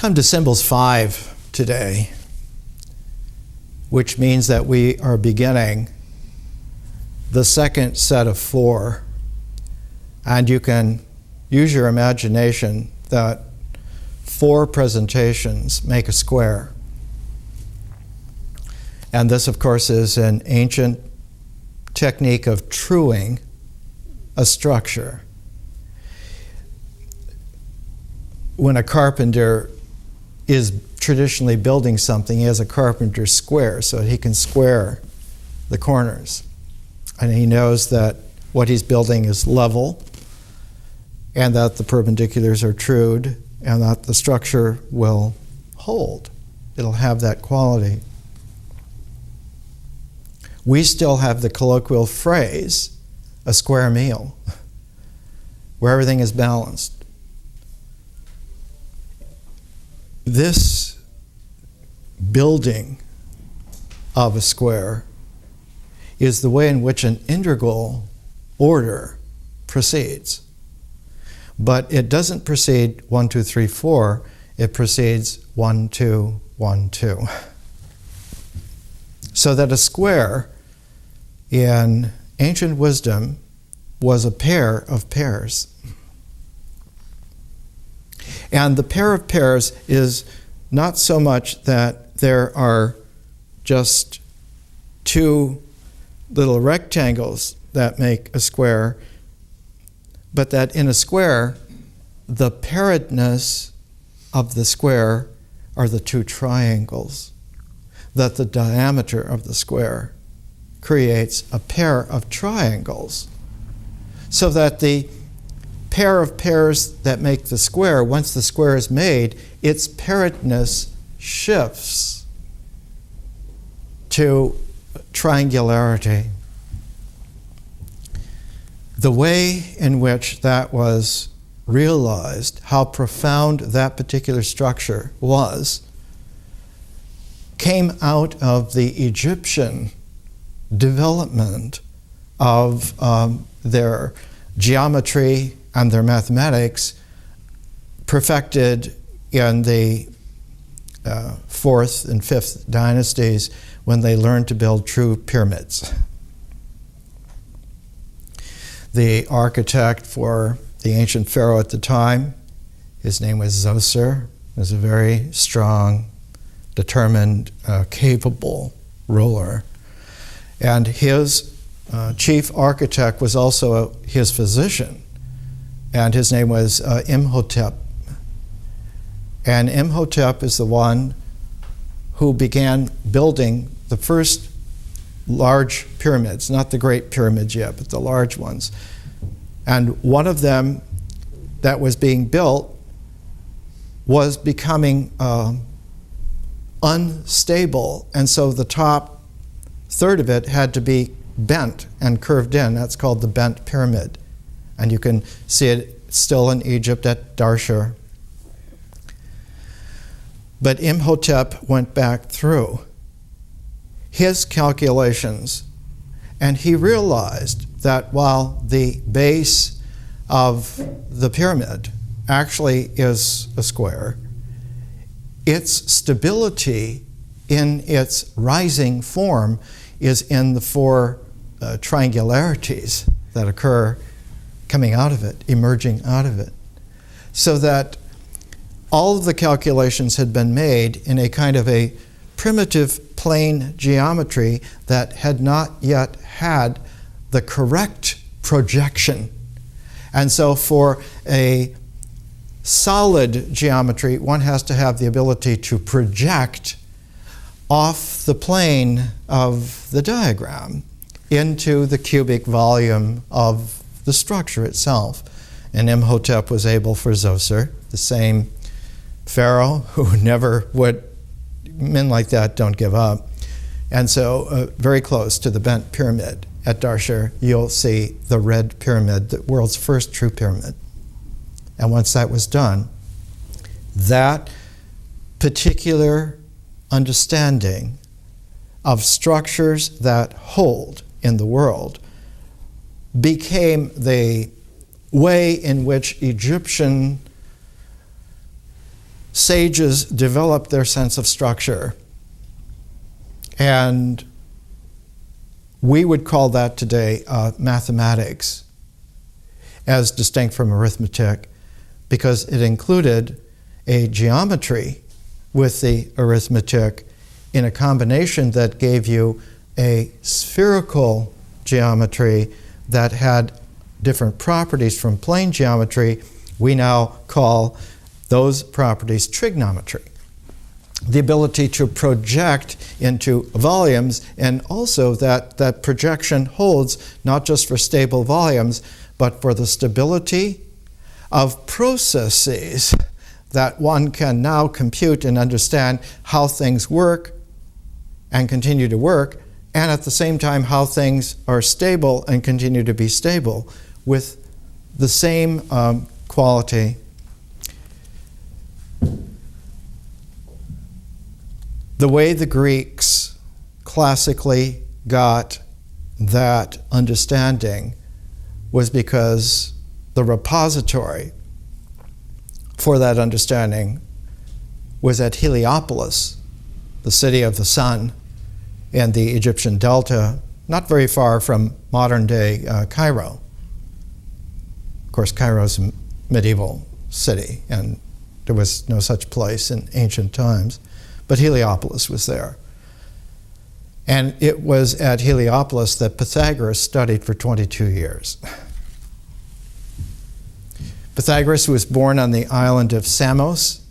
come to symbols 5 today, which means that we are beginning the second set of 4. And you can use your imagination that 4 presentations make a square. And this, of course, is an ancient technique of truing a structure. When a carpenter is traditionally building something, he has a carpenter's square so he can square the corners. And he knows that what he's building is level and that the perpendiculars are trued and that the structure will hold. It'll have that quality. We still have the colloquial phrase, a square meal, where everything is balanced. This building of a square is the way in which an integral order proceeds. But it doesn't proceed 1, 2, 3, 4. It proceeds 1, 2, 1, 2. So that a square in ancient wisdom was a pair of pairs. And the pair of pairs is not so much that there are just 2 little rectangles that make a square, but that in a square, the pairedness of the square are the 2 triangles, that the diameter of the square creates a pair of triangles, so that the pair of pairs that make the square, once the square is made, its pairedness shifts to triangularity. The way in which that was realized, how profound that particular structure was, came out of the Egyptian development of their geometry and their mathematics, perfected in the 4th and 5th dynasties when they learned to build true pyramids. The architect for the ancient pharaoh at the time, his name was Zoser, was a very strong, determined, capable ruler. And his chief architect was also his physician, and his name was Imhotep. And Imhotep is the one who began building the first large pyramids, not the great pyramids yet, but the large ones. And one of them that was being built was becoming unstable, and so the top third of it had to be bent and curved in. That's called the bent pyramid. And you can see it still in Egypt at Darshur. But Imhotep went back through his calculations, and he realized that while the base of the pyramid actually is a square, its stability in its rising form is in the 4 triangularities that occur coming out of it, emerging out of it. So that all of the calculations had been made in a kind of a primitive plane geometry that had not yet had the correct projection. And so for a solid geometry, one has to have the ability to project off the plane of the diagram into the cubic volume of the structure itself. And Imhotep was able for Zoser, the same pharaoh who never would, men like that don't give up. And so very close to the bent pyramid at Darshur, you'll see the red pyramid, the world's first true pyramid. And once that was done, that particular understanding of structures that hold in the world became the way in which Egyptian sages developed their sense of structure. And we would call that today mathematics, as distinct from arithmetic, because it included a geometry with the arithmetic in a combination that gave you a spherical geometry that had different properties from plane geometry. We now call those properties trigonometry. The ability to project into volumes, and also that projection holds not just for stable volumes, but for the stability of processes, that one can now compute and understand how things work and continue to work, and at the same time how things are stable and continue to be stable with the same quality. The way the Greeks classically got that understanding was because the repository for that understanding was at Heliopolis, the city of the sun in the Egyptian delta, not very far from modern-day Cairo. Of course, Cairo's a medieval city, and there was no such place in ancient times, but Heliopolis was there. And it was at Heliopolis that Pythagoras studied for 22 years. Pythagoras was born on the island of Samos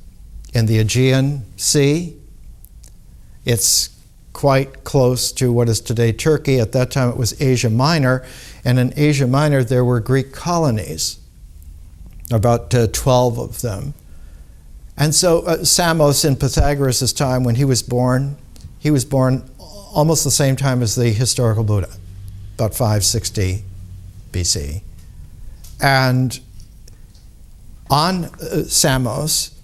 in the Aegean Sea. It's quite close to what is today Turkey. At that time it was Asia Minor, and in Asia Minor there were Greek colonies, about 12 of them. And so Samos, in Pythagoras' time when he was born almost the same time as the historical Buddha, about 560 BC. And on Samos,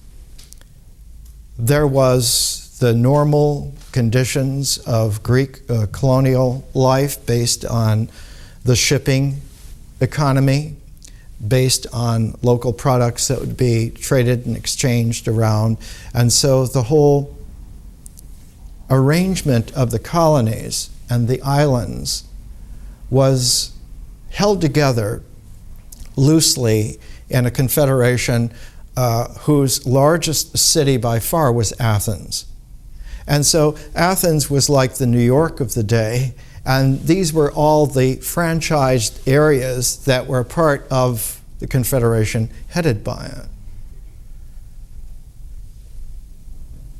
there was the normal conditions of Greek colonial life based on the shipping economy, based on local products that would be traded and exchanged around. And so the whole arrangement of the colonies and the islands was held together loosely in a confederation whose largest city by far was Athens. And so Athens was like the New York of the day, and these were all the franchised areas that were part of the confederation headed by it.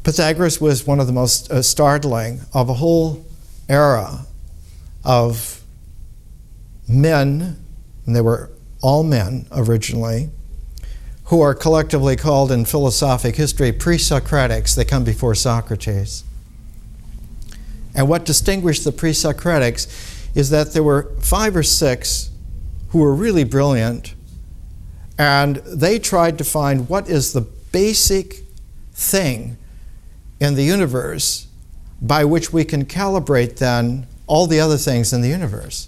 Pythagoras was one of the most startling of a whole era of men, and they were all men originally, who are collectively called in philosophic history pre-Socratics. They come before Socrates. And what distinguished the pre-Socratics is that there were 5 or 6 who were really brilliant, and they tried to find what is the basic thing in the universe by which we can calibrate then all the other things in the universe.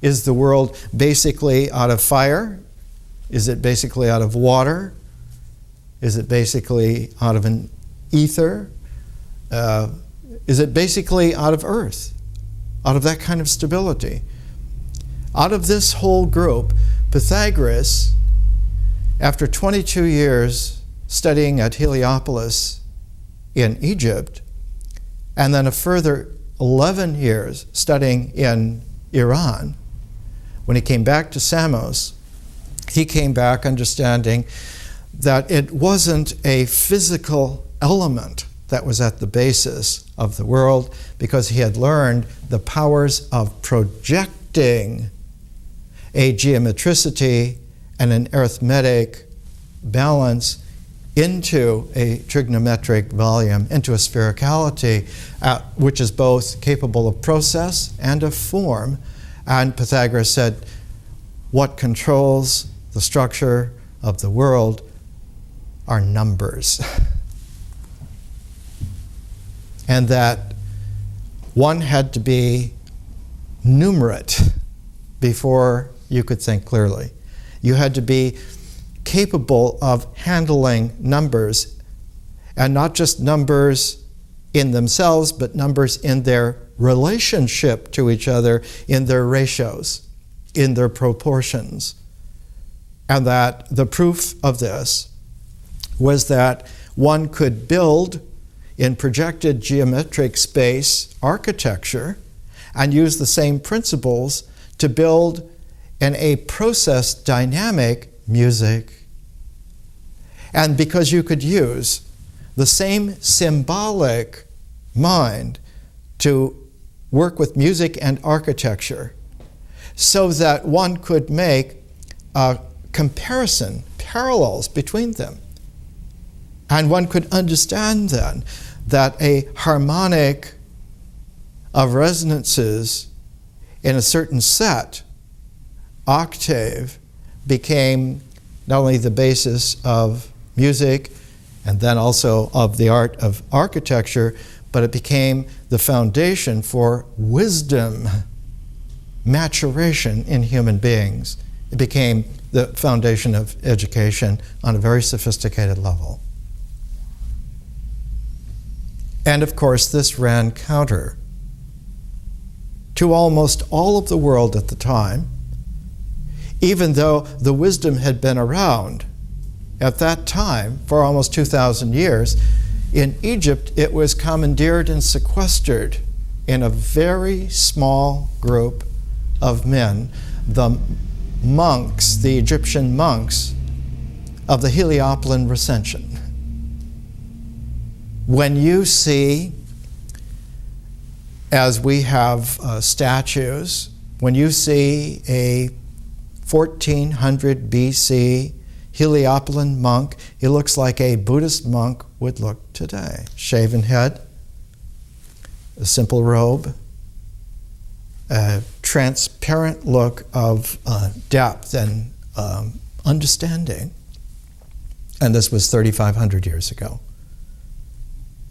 Is the world basically out of fire? Is it basically out of water? Is it basically out of an ether? Is it basically out of earth? Out of that kind of stability? Out of this whole group, Pythagoras, after 22 years studying at Heliopolis in Egypt, and then a further 11 years studying in Iran, when he came back to Samos, he came back understanding that it wasn't a physical element that was at the basis of the world, because he had learned the powers of projecting a geometricity and an arithmetic balance into a trigonometric volume, into a sphericality, which is both capable of process and of form. And Pythagoras said, what controls the structure of the world are numbers. And that one had to be numerate before you could think clearly. You had to be capable of handling numbers And not just numbers in themselves, but numbers in their relationship to each other, in their ratios, in their proportions. And that the proof of this was that one could build in projected geometric space architecture and use the same principles to build in a process dynamic music. And because you could use the same symbolic mind to work with music and architecture, so that one could make a comparison, parallels between them. And one could understand then that a harmonic of resonances in a certain set, octave, became not only the basis of music and then also of the art of architecture, but it became the foundation for wisdom, maturation in human beings. It became the foundation of education on a very sophisticated level. And of course, this ran counter to almost all of the world at the time, even though the wisdom had been around at that time for almost 2,000 years. In Egypt, it was commandeered and sequestered in a very small group of men, the monks, the Egyptian monks of the Heliopolis recension. When you see, as we have statues, when you see a 1400 BC Heliopolis monk, he looks like a Buddhist monk would look today. Shaven head, a simple robe, a transparent look of depth and understanding. And this was 3,500 years ago.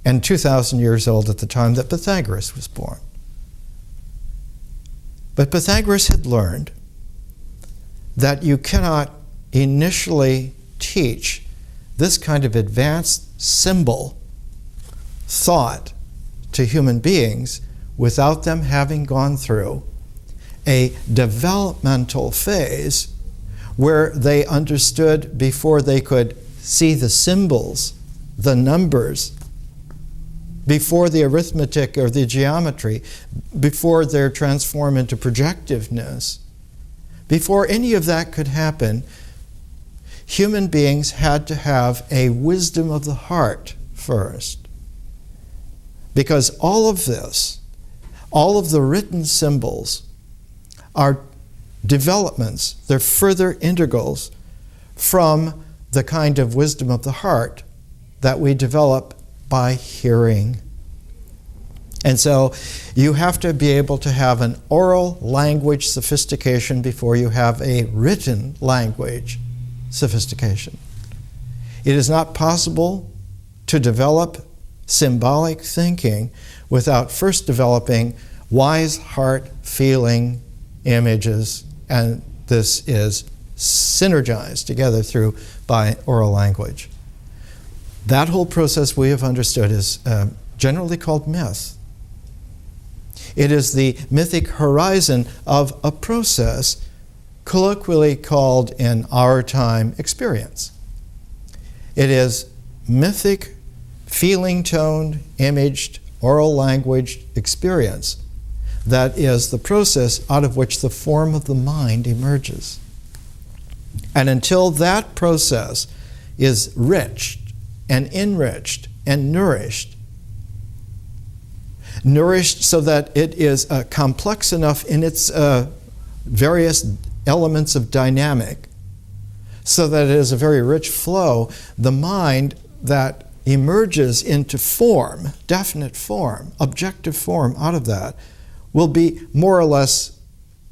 And 2,000 years old at the time that Pythagoras was born. But Pythagoras had learned that you cannot initially teach this kind of advanced symbol thought to human beings without them having gone through a developmental phase where they understood before they could see the symbols, the numbers, before the arithmetic or the geometry, before they're transformed into projectiveness. Before any of that could happen, human beings had to have a wisdom of the heart first. Because all of this, all of the written symbols are developments, they're further integrals from the kind of wisdom of the heart that we develop by hearing. And so you have to be able to have an oral language sophistication before you have a written language sophistication. It is not possible to develop symbolic thinking without first developing wise heart feeling images, and this is synergized together through by oral language. That whole process we have understood is generally called myth. It is the mythic horizon of a process colloquially called in our time experience. It is mythic, feeling-toned, imaged, oral language experience that is the process out of which the form of the mind emerges. And until that process is rich and enriched and nourished so that it is complex enough in its various elements of dynamic, so that it is a very rich flow, the mind that emerges into form, definite form, objective form out of that, will be more or less,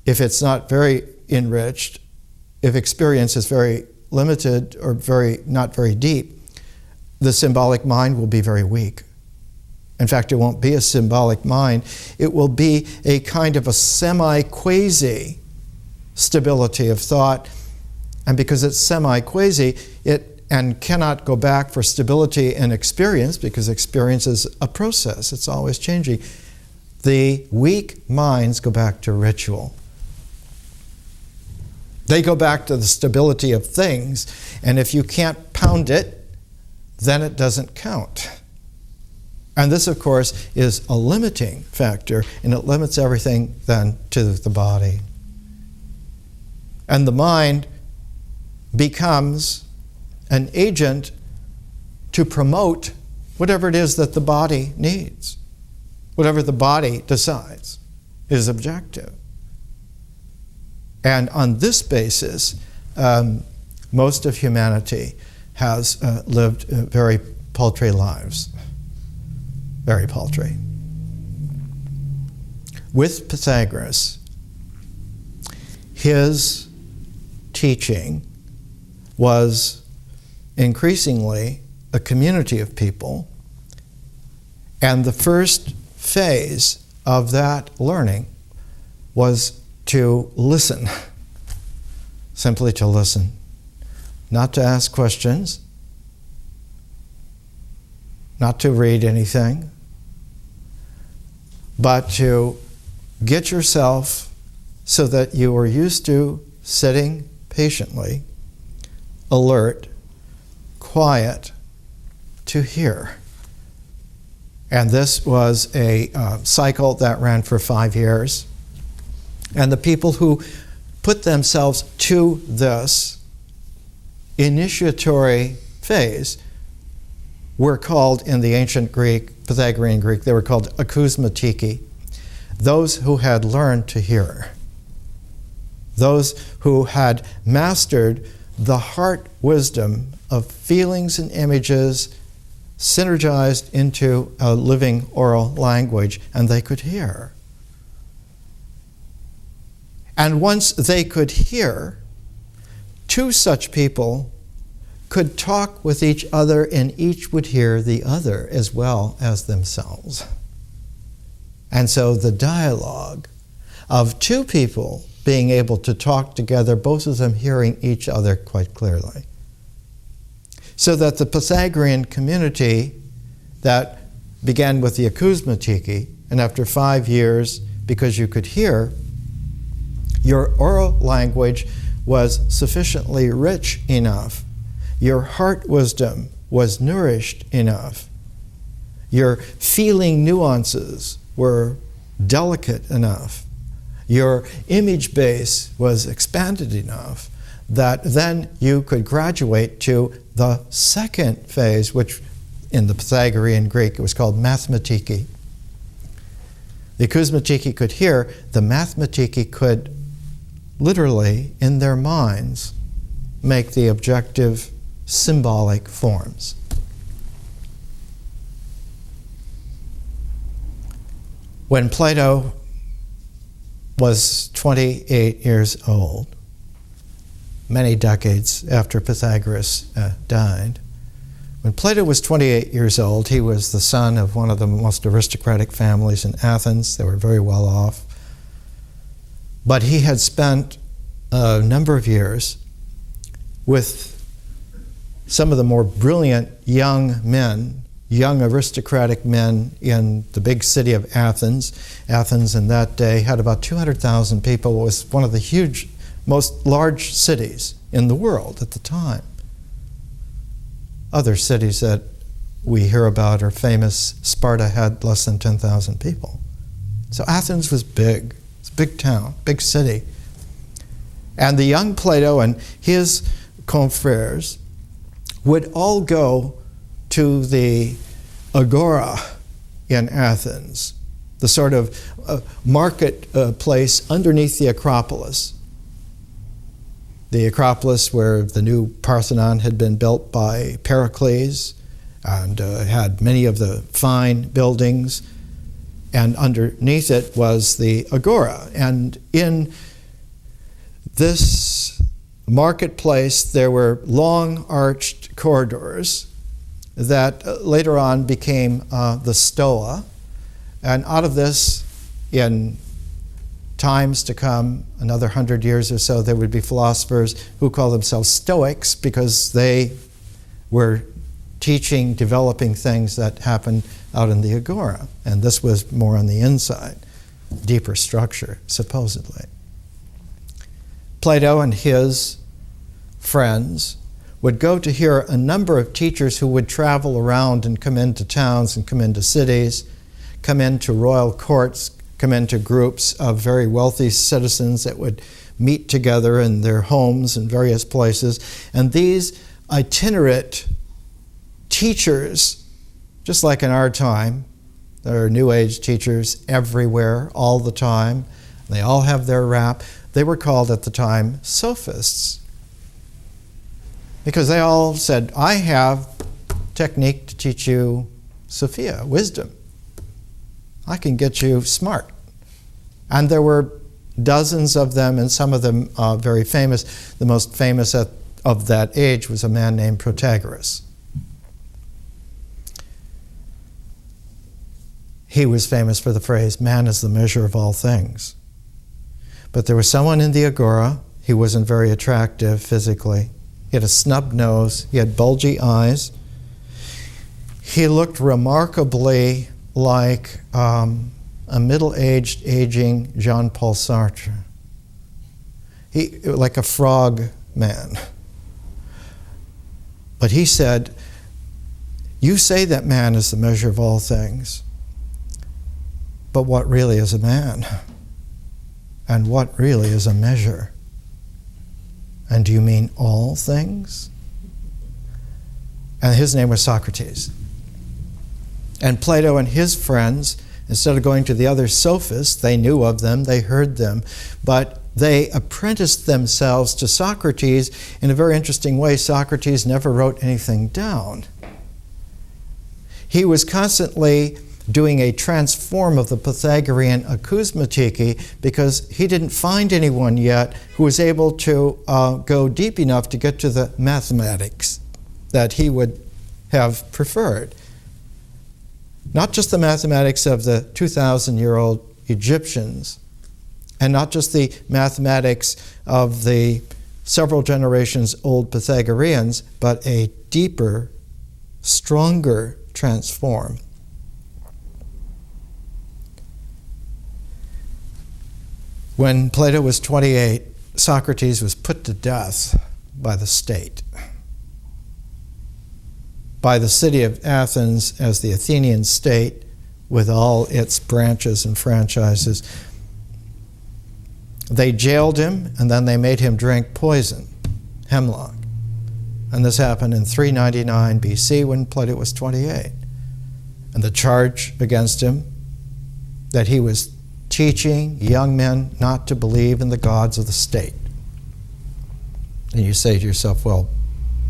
if it's not very enriched, if experience is very limited or not very deep, the symbolic mind will be very weak. In fact, it won't be a symbolic mind. It will be a kind of a semi-quasi stability of thought. And because it's semi-quasi, it and cannot go back for stability in experience, because experience is a process, it's always changing. The weak minds go back to ritual. They go back to the stability of things, and if you can't pound it, then it doesn't count. And this, of course, is a limiting factor, and it limits everything then to the body. And the mind becomes an agent to promote whatever it is that the body needs. Whatever the body decides is objective. And on this basis, most of humanity has lived very paltry lives. Very paltry. With Pythagoras, his teaching was increasingly a community of people, and the first phase of that learning was to listen, simply to listen, not to ask questions, not to read anything, but to get yourself so that you are used to sitting patiently, alert, quiet, to hear. And this was a cycle that ran for 5 years. And the people who put themselves to this initiatory phase were called, in the ancient Greek, Pythagorean Greek, they were called akousmatiki, those who had learned to hear, those who had mastered the heart wisdom of feelings and images synergized into a living oral language, and they could hear. And once they could hear, two such people could talk with each other, and each would hear the other as well as themselves. And so the dialogue of two people being able to talk together, both of them hearing each other quite clearly. So that the Pythagorean community that began with the akousmatiki, and after 5 years, because you could hear, your oral language was sufficiently rich enough, your heart wisdom was nourished enough, your feeling nuances were delicate enough, your image base was expanded enough that then you could graduate to the second phase, which in the Pythagorean Greek it was called mathmatiki. The akousmatiki could hear, the mathmatiki could literally, in their minds, make the objective symbolic forms. When Plato was 28 years old, many decades after Pythagoras died, when Plato was 28 years old, he was the son of one of the most aristocratic families in Athens. They were very well off. But he had spent a number of years with some of the more brilliant young men, young aristocratic men in the big city of Athens. Athens in that day had about 200,000 people. It was one of the huge, most large cities in the world at the time. Other cities that we hear about are famous. Sparta had less than 10,000 people. So Athens was big. It's a big town, big city. And the young Plato and his confreres would all go to the agora in Athens, the sort of market place underneath the Acropolis. The Acropolis where the new Parthenon had been built by Pericles and had many of the fine buildings. And underneath it was the agora. And in this marketplace, there were long arched corridors that later on became the Stoa. And out of this, in times to come, another 100 years or so, there would be philosophers who call themselves Stoics because they were teaching, developing things that happened out in the agora. And this was more on the inside, deeper structure, supposedly. Plato and his friends would go to hear a number of teachers who would travel around and come into towns and come into cities, come into royal courts, come into groups of very wealthy citizens that would meet together in their homes in various places. And these itinerant teachers, just like in our time, there are New Age teachers everywhere, all the time. They all have their rap. They were called at the time sophists, because they all said, I have technique to teach you Sophia, wisdom. I can get you smart. And there were dozens of them, and some of them very famous. The most famous of that age was a man named Protagoras. He was famous for the phrase, man is the measure of all things. But there was someone in the agora. He wasn't very attractive physically. He had a snub nose. He had bulgy eyes. He looked remarkably like a middle-aged, aging Jean-Paul Sartre. Like a frog man. But he said, you say that man is the measure of all things, but what really is a man? And what really is a measure? And do you mean all things? And his name was Socrates. And Plato and his friends, instead of going to the other sophists, they knew of them, they heard them, but they apprenticed themselves to Socrates in a very interesting way. Socrates never wrote anything down. He was constantly doing a transform of the Pythagorean acousmatiki because he didn't find anyone yet who was able to go deep enough to get to the mathematics that he would have preferred. Not just the mathematics of the 2,000-year-old Egyptians, and not just the mathematics of the several generations old Pythagoreans, but a deeper, stronger transform. When Plato was 28, Socrates was put to death by the state, by the city of Athens as the Athenian state with all its branches and franchises. They jailed him, and then they made him drink poison, hemlock. And this happened in 399 BC when Plato was 28. And the charge against him, that he was teaching young men not to believe in the gods of the state. And you say to yourself, well,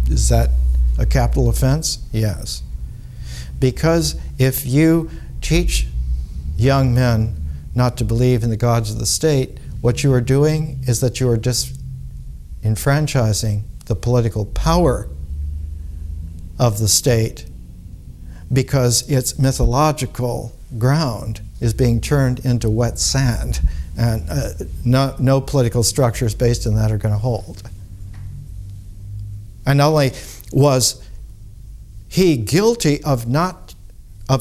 is that a capital offense? Yes. Because if you teach young men not to believe in the gods of the state, what you are doing is that you are disenfranchising the political power of the state, because its mythological ground is being turned into wet sand, and no political structures based on that are going to hold. And not only was he guilty of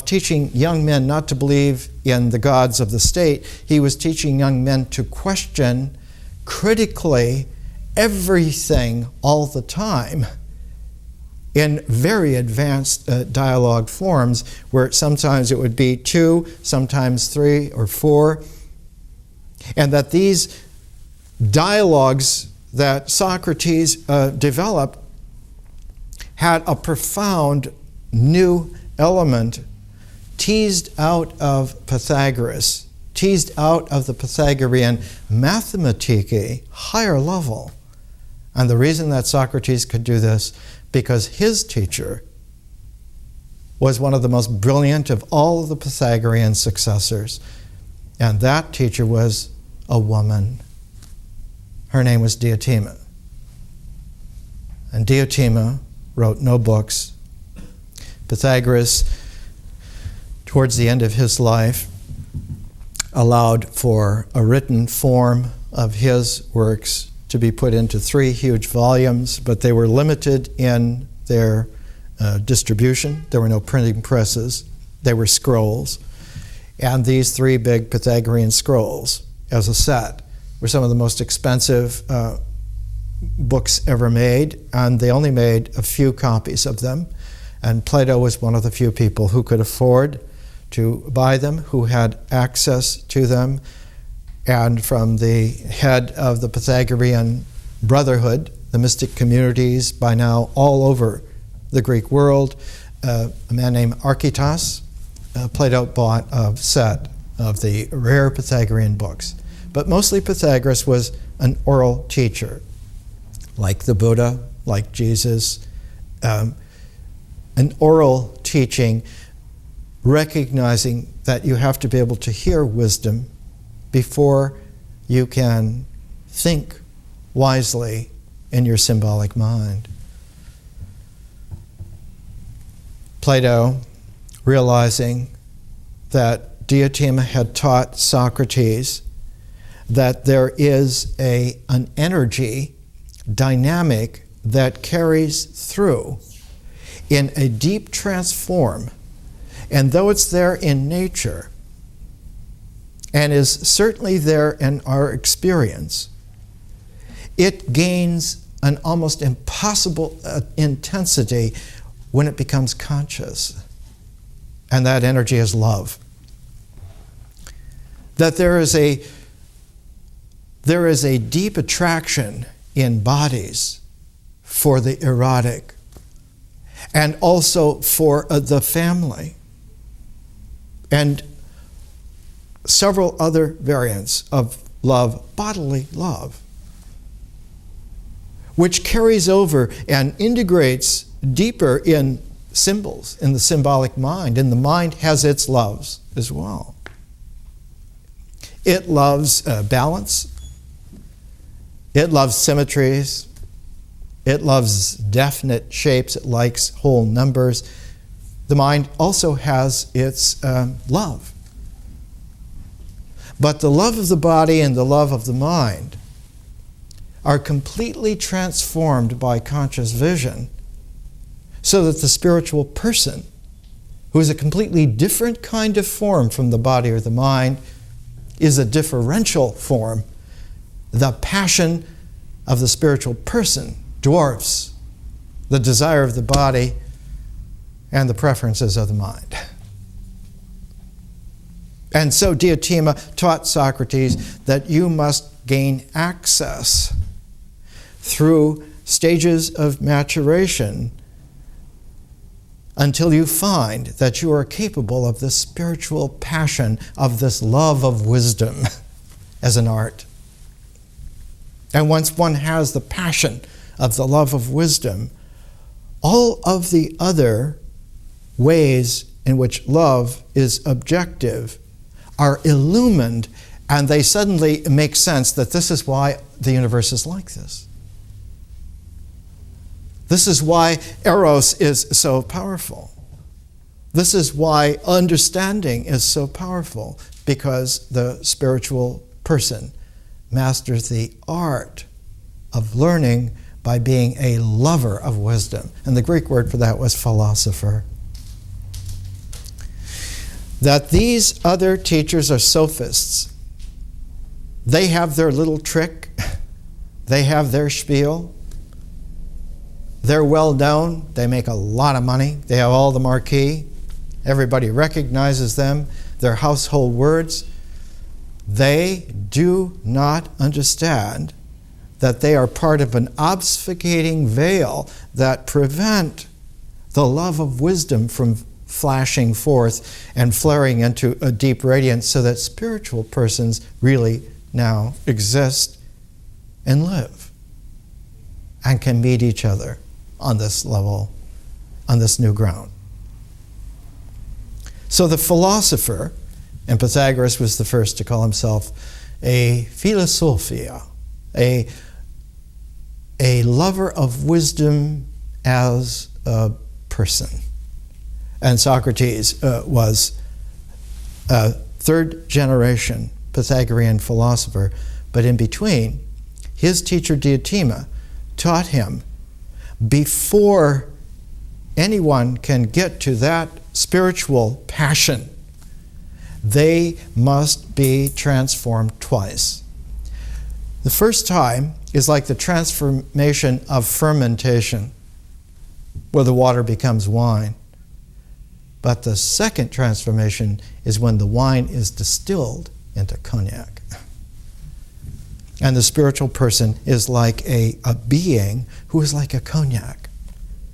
teaching young men not to believe in the gods of the state, he was teaching young men to question critically everything all the time in very advanced dialogue forms, where sometimes it would be 2, sometimes 3 or 4, and that these dialogues that Socrates developed had a profound new element teased out of Pythagoras, teased out of the Pythagorean mathematiki, higher level. And the reason that Socrates could do this, because his teacher was one of the most brilliant of all of the Pythagorean successors. And that teacher was a woman. Her name was Diotima. And Diotima wrote no books. Pythagoras, towards the end of his life, allowed for a written form of his works to be put into 3 huge volumes, but they were limited in their distribution. There were no printing presses. They were scrolls. And these 3 big Pythagorean scrolls as a set were some of the most expensive books ever made, and they only made a few copies of them. And Plato was one of the few people who could afford to buy them, who had access to them. And from the head of the Pythagorean Brotherhood, the mystic communities by now all over the Greek world, a man named Archytas, Plato bought a set of the rare Pythagorean books. But mostly Pythagoras was an oral teacher, like the Buddha, like Jesus, an oral teaching, recognizing that you have to be able to hear wisdom before you can think wisely in your symbolic mind. Plato, realizing that Diotima had taught Socrates that there is an energy dynamic that carries through in a deep transform, and though it's there in nature and is certainly there in our experience, it gains an almost impossible intensity when it becomes conscious. And that energy is love. That there is a deep attraction in bodies for the erotic and also for the family and several other variants of love, bodily love, which carries over and integrates deeper in symbols, in the symbolic mind, and the mind has its loves as well. It loves balance. It loves symmetries. It loves definite shapes. It likes whole numbers. The mind also has its love. But the love of the body and the love of the mind are completely transformed by conscious vision, so that the spiritual person, who is a completely different kind of form from the body or the mind, is a differential form. The passion of the spiritual person dwarfs the desire of the body and the preferences of the mind. And so Diotima taught Socrates that you must gain access through stages of maturation until you find that you are capable of this spiritual passion, of this love of wisdom as an art. And once one has the passion of the love of wisdom, all of the other ways in which love is objective are illumined, and they suddenly make sense that this is why the universe is like this. This is why Eros is so powerful. This is why understanding is so powerful, because the spiritual person masters the art of learning by being a lover of wisdom. And the Greek word for that was philosopher. That these other teachers are sophists. They have their little trick. They have their spiel. They're well known. They make a lot of money. They have all the marquee. Everybody recognizes them. They're household words. They do not understand that they are part of an obfuscating veil that prevent the love of wisdom from flashing forth and flaring into a deep radiance, so that spiritual persons really now exist and live and can meet each other on this level, on this new ground. So the philosopher, and Pythagoras was the first to call himself a philosophia, a lover of wisdom as a person. And Socrates was a third generation Pythagorean philosopher, but in between, his teacher Diotima taught him before anyone can get to that spiritual passion, they must be transformed twice. The first time is like the transformation of fermentation, where the water becomes wine. But the second transformation is when the wine is distilled into cognac. And the spiritual person is like a being who is like a cognac,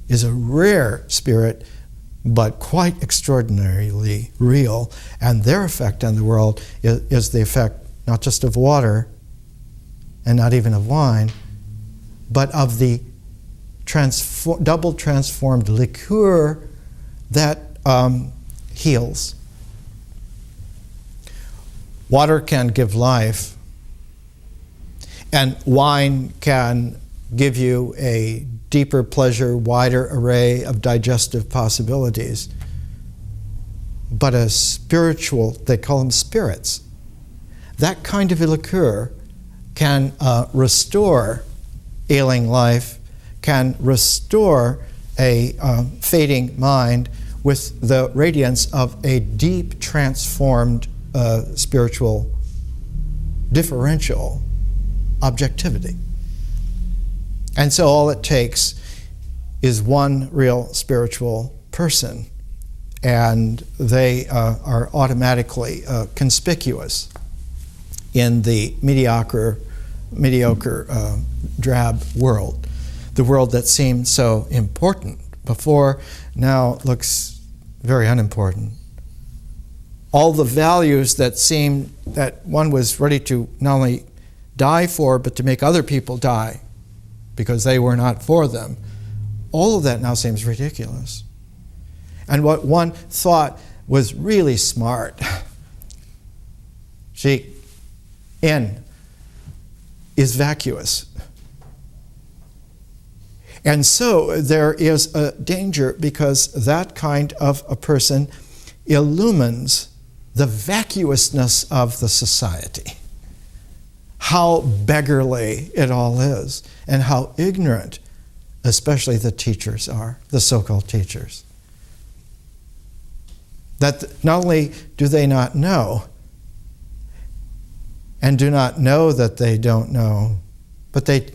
is a rare spirit, but quite extraordinarily real. And their effect on the world is the effect not just of water and not even of wine, but of the double transformed liqueur that heals. Water can give life, and wine can give you a deeper pleasure, wider array of digestive possibilities. But a spiritual, they call them spirits, that kind of a liqueur can restore ailing life, can restore a fading mind with the radiance of a deep transformed spiritual differential objectivity. And so all it takes is one real spiritual person, and they are automatically conspicuous in the mediocre, drab world. The world that seemed so important before now looks very unimportant. All the values that seemed that one was ready to not only die for, but to make other people die because they were not for them, all of that now seems ridiculous. And what one thought was really smart, is vacuous. And so there is a danger, because that kind of a person illumines the vacuousness of the society. How beggarly it all is, and how ignorant, especially the teachers are, the so-called teachers. That not only do they not know, and do not know that they don't know, but they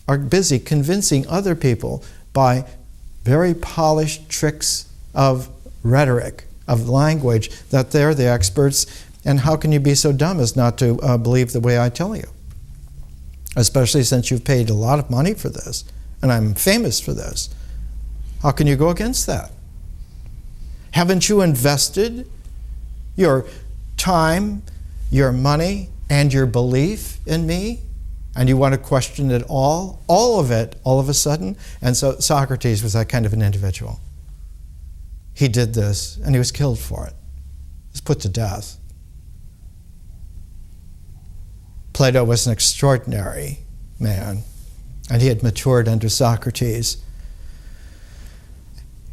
are busy convincing other people by very polished tricks of rhetoric, of language, that they're the experts, and how can you be so dumb as not to believe the way I tell you? Especially since you've paid a lot of money for this, and I'm famous for this. How can you go against that? Haven't you invested your time, your money, and your belief in me? And you want to question it all of it, all of a sudden? And so Socrates was that kind of an individual. He did this, and he was killed for it. He was put to death. Plato was an extraordinary man, and he had matured under Socrates.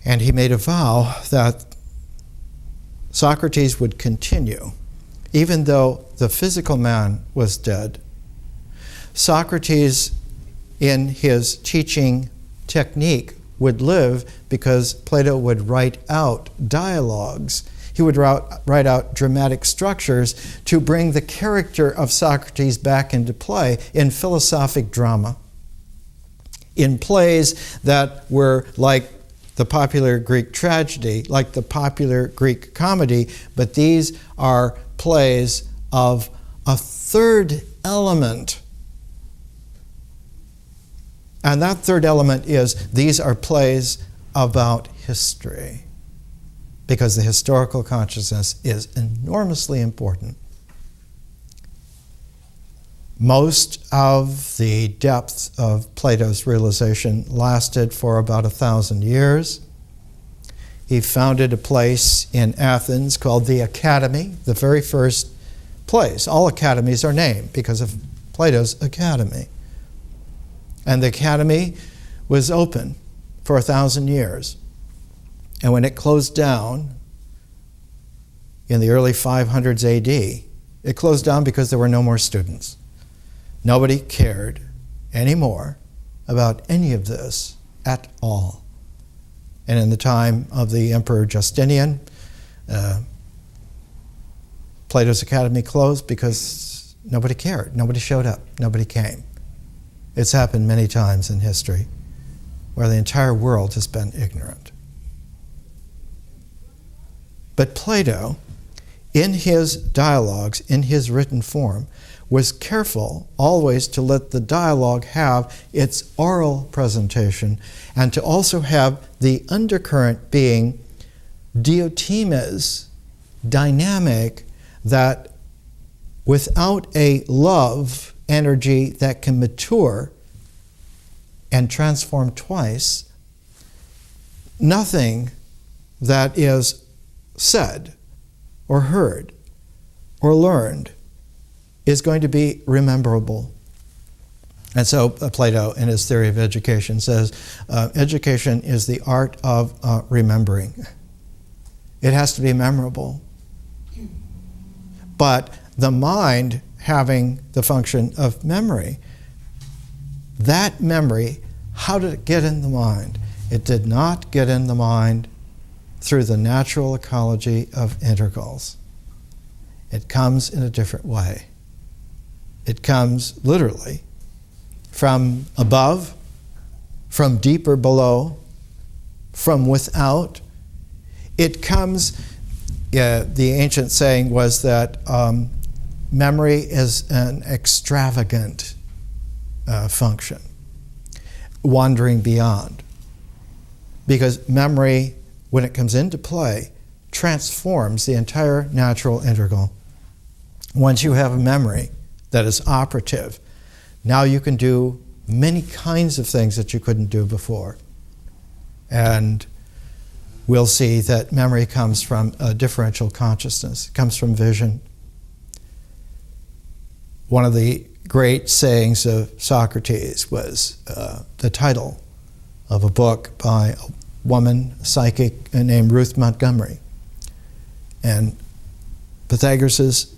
And he made a vow that Socrates would continue, even though the physical man was dead. Socrates, in his teaching technique, would live because Plato would write out dialogues. He would write out dramatic structures to bring the character of Socrates back into play in philosophic drama, in plays that were like the popular Greek tragedy, like the popular Greek comedy, but these are plays of a third element. And that third element is, these are plays about history, because the historical consciousness is enormously important. Most of the depth of Plato's realization lasted for about 1,000 years. He founded a place in Athens called the Academy, the very first place. All academies are named because of Plato's Academy. And the Academy was open for 1,000 years. And when it closed down in the early 500s AD, it closed down because there were no more students. Nobody cared anymore about any of this at all. And in the time of the Emperor Justinian, Plato's Academy closed because nobody cared. Nobody showed up. Nobody came. It's happened many times in history where the entire world has been ignorant. But Plato, in his dialogues, in his written form, was careful always to let the dialogue have its oral presentation and to also have the undercurrent being diotimas, dynamic, that without a love energy that can mature and transform twice, nothing that is said or heard or learned is going to be rememberable. And so Plato, in his theory of education, says education is the art of remembering. It has to be memorable. But the mind having the function of memory, that memory, how did it get in the mind? It did not get in the mind through the natural ecology of integrals. It comes in a different way. It comes literally from above, from deeper below, from without. It comes, the ancient saying was that memory is an extravagant function, wandering beyond. Because memory, when it comes into play, transforms the entire natural integral. Once you have a memory that is operative, now you can do many kinds of things that you couldn't do before. And we'll see that memory comes from a differential consciousness, it comes from vision. One of the great sayings of Socrates was the title of a book by a woman, a psychic named Ruth Montgomery. And Pythagoras'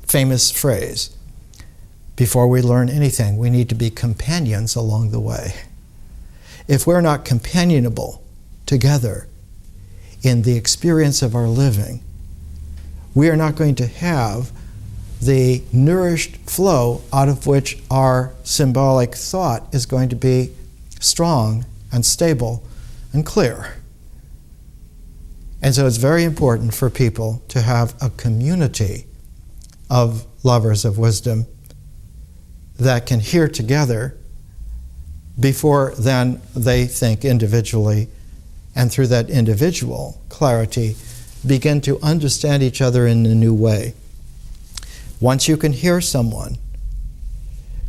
famous phrase, before we learn anything, we need to be companions along the way. If we're not companionable together in the experience of our living, we are not going to have the nourished flow out of which our symbolic thought is going to be strong and stable and clear. And so it's very important for people to have a community of lovers of wisdom that can hear together before then they think individually, and through that individual clarity begin to understand each other in a new way. Once you can hear someone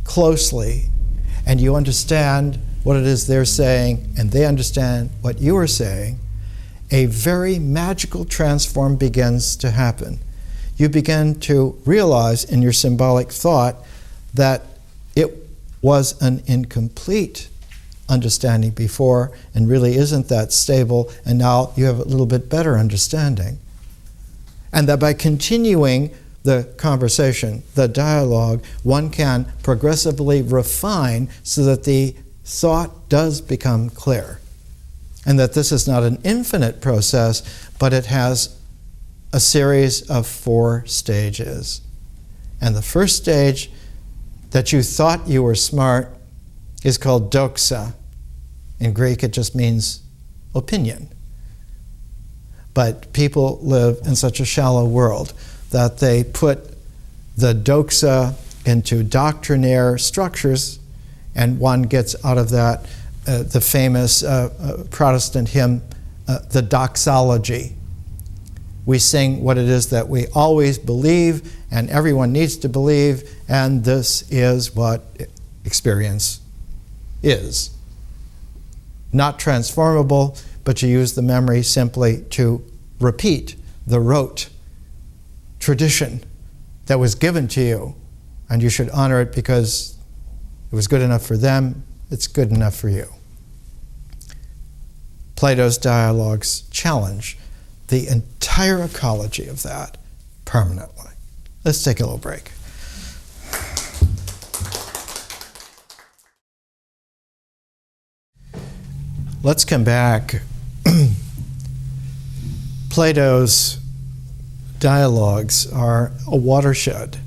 closely and you understand what it is they're saying and they understand what you are saying, a very magical transform begins to happen. You begin to realize in your symbolic thought that it was an incomplete understanding before and really isn't that stable, and now you have a little bit better understanding. And that by continuing the conversation, the dialogue, one can progressively refine so that the thought does become clear. And that this is not an infinite process, but it has a series of 4 stages. And the first stage, that you thought you were smart, is called doxa. In Greek, it just means opinion. But people live in such a shallow world that they put the doxa into doctrinaire structures, and one gets out of that the famous Protestant hymn, the doxology. We sing what it is that we always believe and everyone needs to believe, and this is what experience is. Not transformable, but you use the memory simply to repeat the rote tradition that was given to you, and you should honor it because it was good enough for them, it's good enough for you. Plato's dialogues challenge the entire ecology of that permanently. Let's take a little break. Let's come back Plato's dialogues are a watershed.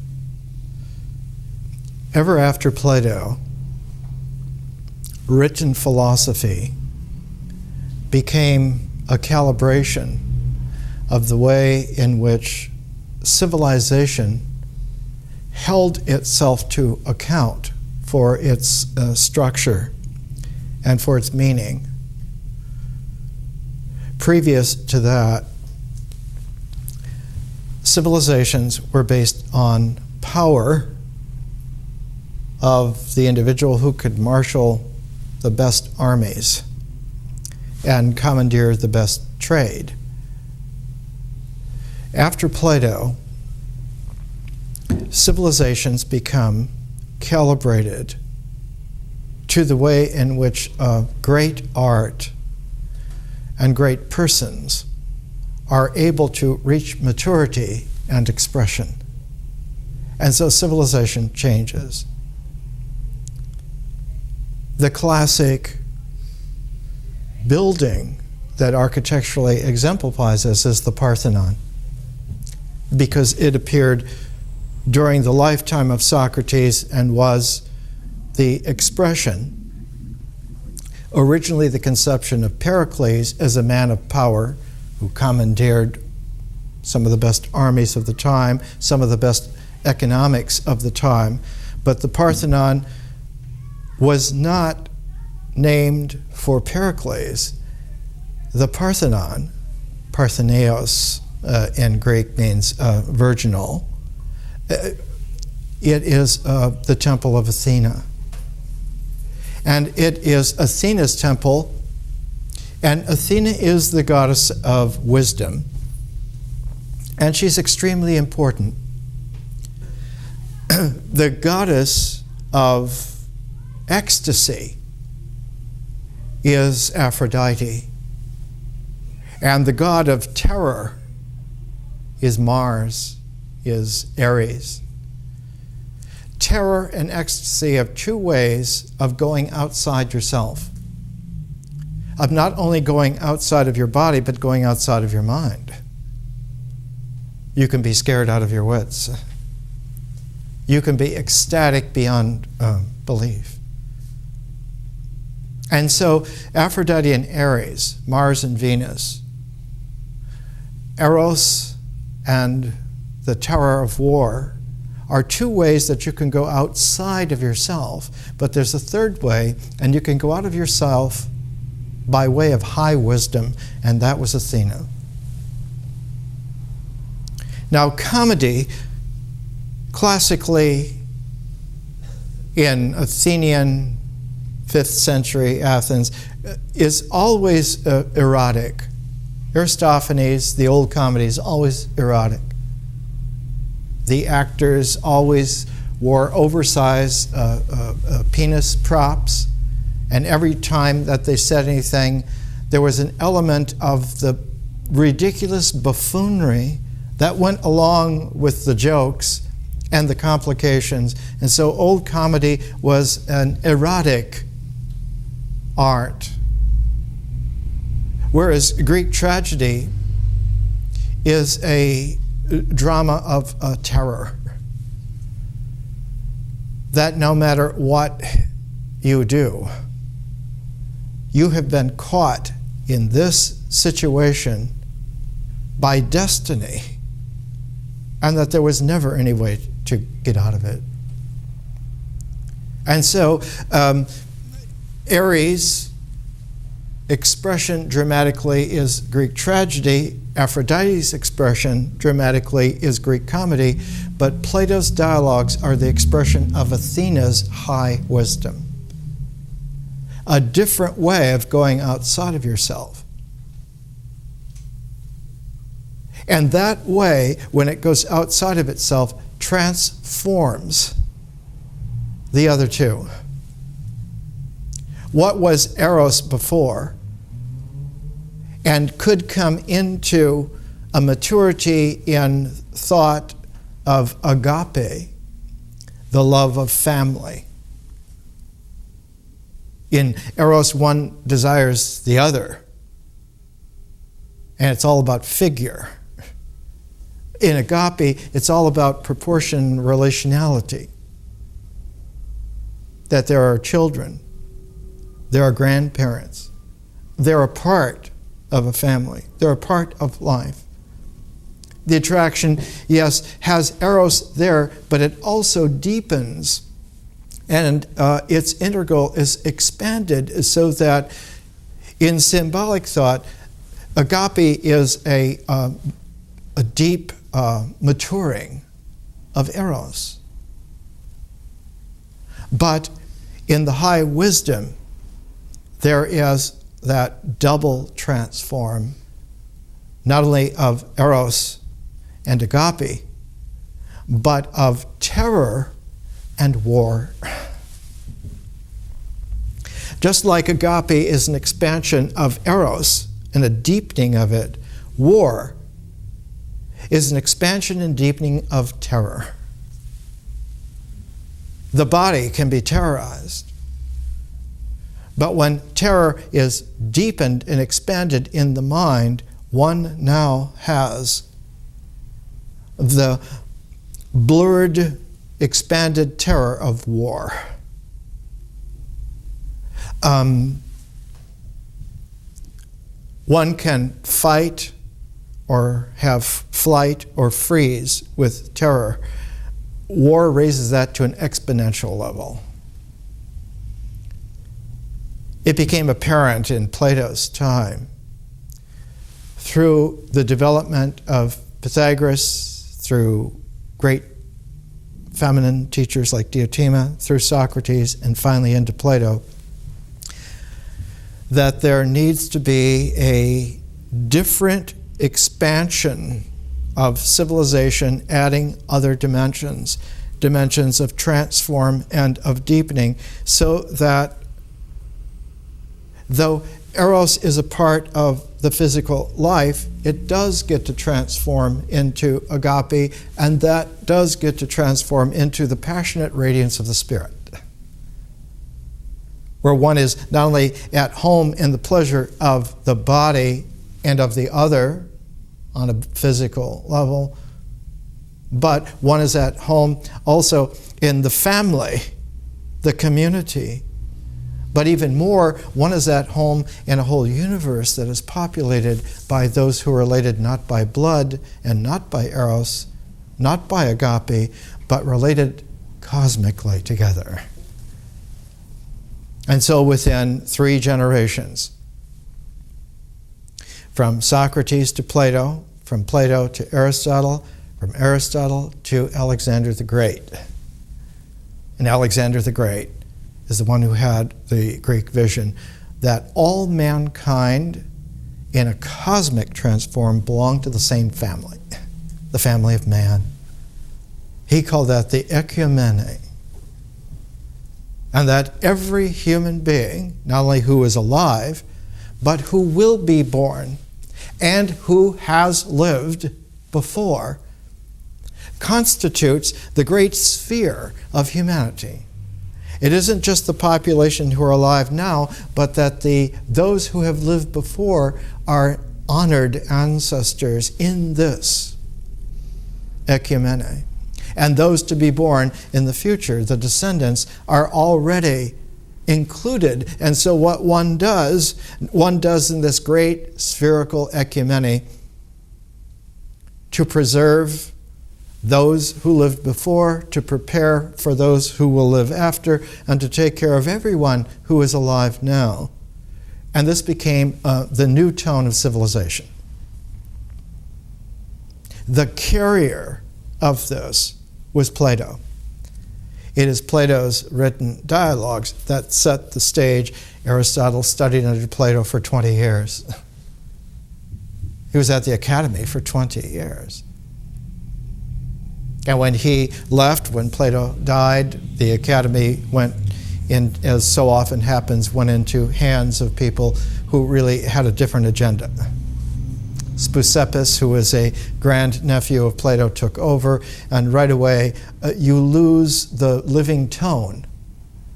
Ever after Plato, written philosophy became a calibration of the way in which civilization held itself to account for its structure and for its meaning. Previous to that, civilizations were based on power of the individual who could marshal the best armies and commandeer the best trade. After Plato, civilizations become calibrated to the way in which great art and great persons are able to reach maturity and expression. And so civilization changes. The classic building that architecturally exemplifies this is the Parthenon, because it appeared during the lifetime of Socrates and was the expression, originally the conception of Pericles as a man of power who commandeered some of the best armies of the time, some of the best economics of the time. But the Parthenon was not named for Pericles. The Parthenon, Partheneos in Greek means virginal, it is the temple of Athena. And it is Athena's temple, and Athena is the goddess of wisdom, and she's extremely important. The goddess of ecstasy is Aphrodite, and the god of terror is Mars, is Ares. Terror and ecstasy have two ways of going outside yourself, of not only going outside of your body, but going outside of your mind. You can be scared out of your wits. You can be ecstatic beyond belief. And so Aphrodite and Ares, Mars and Venus, Eros and the terror of war are two ways that you can go outside of yourself. But there's a third way, and you can go out of yourself by way of high wisdom, and that was Athena. Now, comedy, classically in Athenian 5th century Athens, is always erotic. Aristophanes, the old comedy, is always erotic. The actors always wore oversized penis props, and every time that they said anything, there was an element of the ridiculous buffoonery that went along with the jokes and the complications. And so old comedy was an erotic art, whereas Greek tragedy is a drama of terror. That no matter what you do, you have been caught in this situation by destiny, and that there was never any way to get out of it. And so Ares' expression dramatically is Greek tragedy, Aphrodite's expression dramatically is Greek comedy, but Plato's dialogues are the expression of Athena's high wisdom. A different way of going outside of yourself. And that way, when it goes outside of itself, transforms the other two. What was Eros before and could come into a maturity in thought of agape, the love of family. In Eros, one desires the other. and it's all about figure. In agape, it's all about proportion, relationality. That there are children, there are grandparents, they're a part of a family, they're a part of life. The attraction, yes, has eros there, but it also deepens, and its integral is expanded so that in symbolic thought, agape is a deep maturing of eros. But in the high wisdom, there is that double transform, not only of eros and agape, but of terror and war. Just like agape is an expansion of eros and a deepening of it, war is an expansion and deepening of terror. The body can be terrorized. But when terror is deepened and expanded in the mind, one now has the blurred, expanded terror of war. One can fight or have flight or freeze with terror. War raises that to an exponential level. It became apparent in Plato's time through the development of Pythagoras, through great feminine teachers like Diotima, through Socrates, and finally into Plato, that there needs to be a different expansion of civilization, adding other dimensions of transform and of deepening, so that though eros is a part of the physical life, it does get to transform into agape, and that does get to transform into the passionate radiance of the Spirit, where one is not only at home in the pleasure of the body and of the other on a physical level, but one is at home also in the family, the community. But even more, one is at home in a whole universe that is populated by those who are related not by blood and not by eros, not by agape, but related cosmically together. And so within 3 generations, from Socrates to Plato, from Plato to Aristotle, from Aristotle to Alexander the Great. And Alexander the Great is the one who had the Greek vision that all mankind in a cosmic transform belonged to the same family, the family of man. He called that the ecumene. And that every human being, not only who is alive, but who will be born and who has lived before, constitutes the great sphere of humanity. It isn't just the population who are alive now, but that those who have lived before are honored ancestors in this ecumene. And those to be born in the future, the descendants, are already included. And so what one does in this great spherical ecumene to preserve those who lived before, to prepare for those who will live after, and to take care of everyone who is alive now. And this became the new tone of civilization. The carrier of this was Plato. It is Plato's written dialogues that set the stage. Aristotle studied under Plato for 20 years. He was at the academy for 20 years. And when he left, when Plato died, the academy went in, as so often happens, went into hands of people who really had a different agenda. Speusippus, who was a grandnephew of Plato, took over, and right away you lose the living tone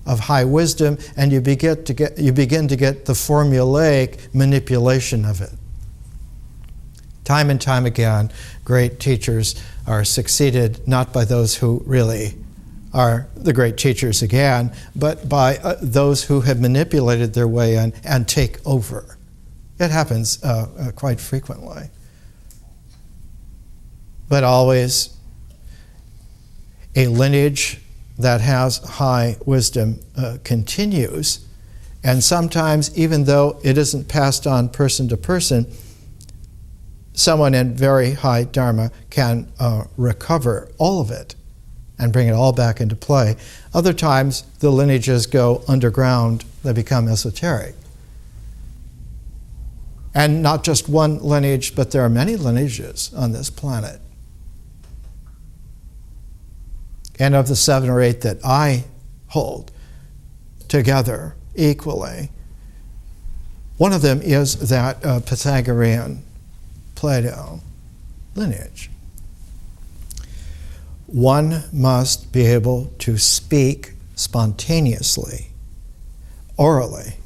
of high wisdom, and you begin to get the formulaic manipulation of it. Time and time again, great teachers are succeeded not by those who really are the great teachers again, but by those who have manipulated their way in and take over. It happens quite frequently. But always a lineage that has high wisdom continues, and sometimes, even though it isn't passed on person to person, someone in very high dharma can recover all of it and bring it all back into play. Other times, the lineages go underground, they become esoteric. And not just one lineage, but there are many lineages on this planet. And of the 7 or 8 that I hold together equally, one of them is that Pythagorean Plato lineage. One must be able to speak spontaneously, orally,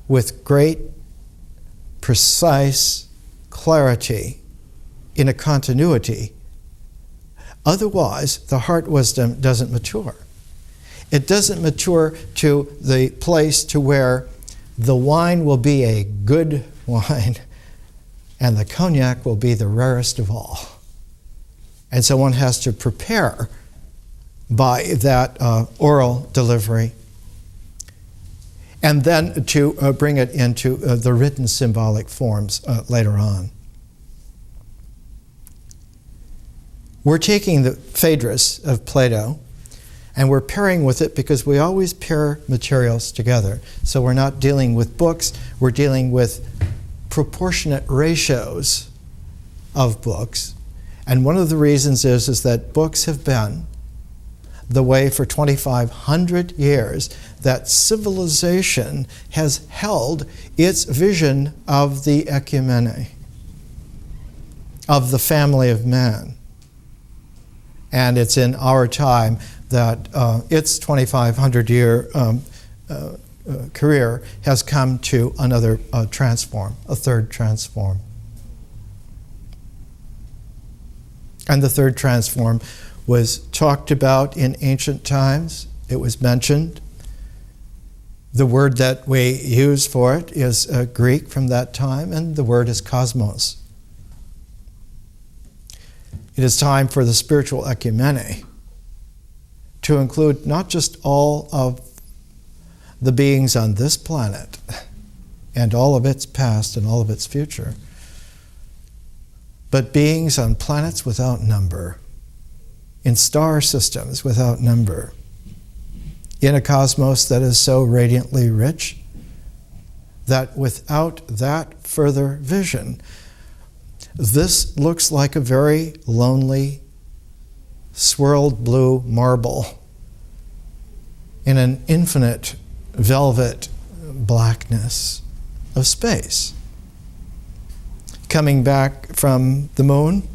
with great, precise clarity in a continuity. Otherwise, the heart wisdom doesn't mature. It doesn't mature to the place to where the wine will be a good wine and the cognac will be the rarest of all. And so one has to prepare by that oral delivery and then to bring it into the written symbolic forms later on. We're taking the Phaedrus of Plato and we're pairing with it because we always pair materials together. So we're not dealing with books, we're dealing with proportionate ratios of books. And one of the reasons is that books have been the way for 2,500 years that civilization has held its vision of the ecumene, of the family of man. And it's in our time that its 2,500-year career has come to another transform, a third transform. And the third transform was talked about in ancient times. It was mentioned. The word that we use for it is Greek from that time, and the word is cosmos. It is time for the spiritual ecumene to include not just all of the beings on this planet and all of its past and all of its future, but beings on planets without number, in star systems without number, in a cosmos that is so radiantly rich that without that further vision, this looks like a very lonely, swirled blue marble in an infinite velvet blackness of space. Coming back from the moon,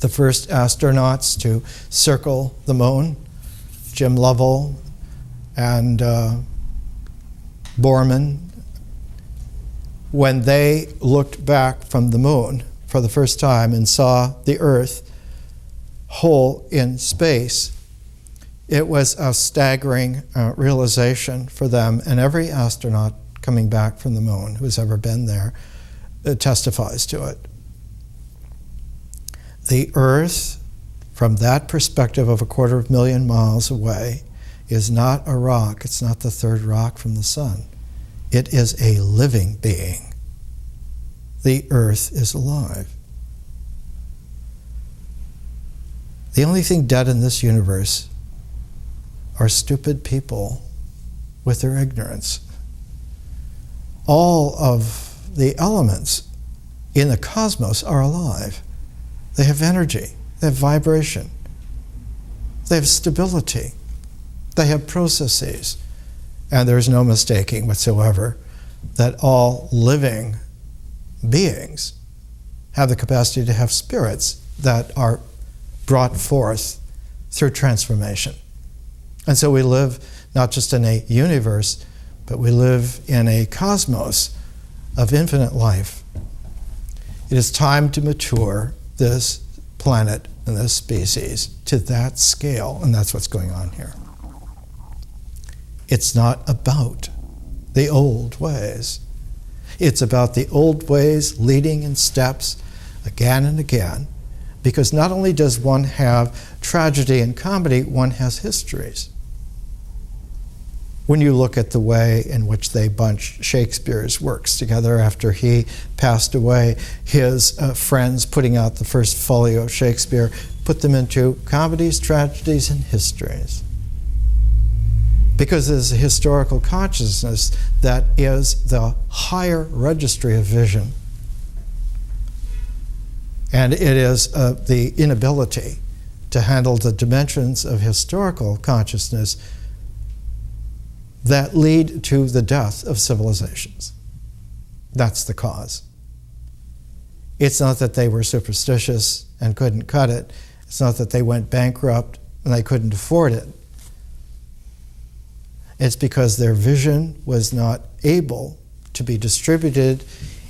the first astronauts to circle the moon, Jim Lovell and Borman, when they looked back from the moon for the first time and saw the Earth whole in space, it was a staggering realization for them, and every astronaut coming back from the moon who's ever been there testifies to it. The Earth, from that perspective of 250,000 miles away, is not a rock. It's not the third rock from the sun. It is a living being. The Earth is alive. The only thing dead in this universe are stupid people with their ignorance. All of the elements in the cosmos are alive. They have energy, they have vibration, they have stability, they have processes, and there's no mistaking whatsoever that all living beings have the capacity to have spirits that are brought forth through transformation. And so we live not just in a universe, but we live in a cosmos of infinite life. It is time to mature this planet and this species to that scale, and that's what's going on here. It's not about the old ways. It's about the old ways leading in steps again and again, because not only does one have tragedy and comedy, one has histories. When you look at the way in which they bunched Shakespeare's works together after he passed away, his friends putting out the first folio of Shakespeare put them into comedies, tragedies, and histories. Because there's a historical consciousness that is the higher registry of vision. And it is the inability to handle the dimensions of historical consciousness that lead to the death of civilizations. That's the cause. It's not that they were superstitious and couldn't cut it. It's not that they went bankrupt and they couldn't afford it. It's because their vision was not able to be distributed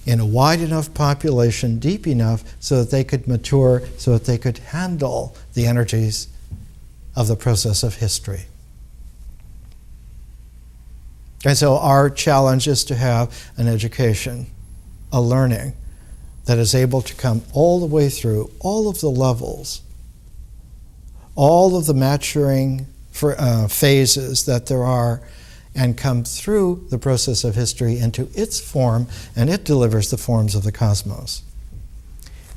in a wide enough population, deep enough, so that they could mature, so that they could handle the energies of the process of history. And so our challenge is to have an education, a learning that is able to come all the way through all of the levels, all of the maturing phases that there are, and come through the process of history into its form, and it delivers the forms of the cosmos.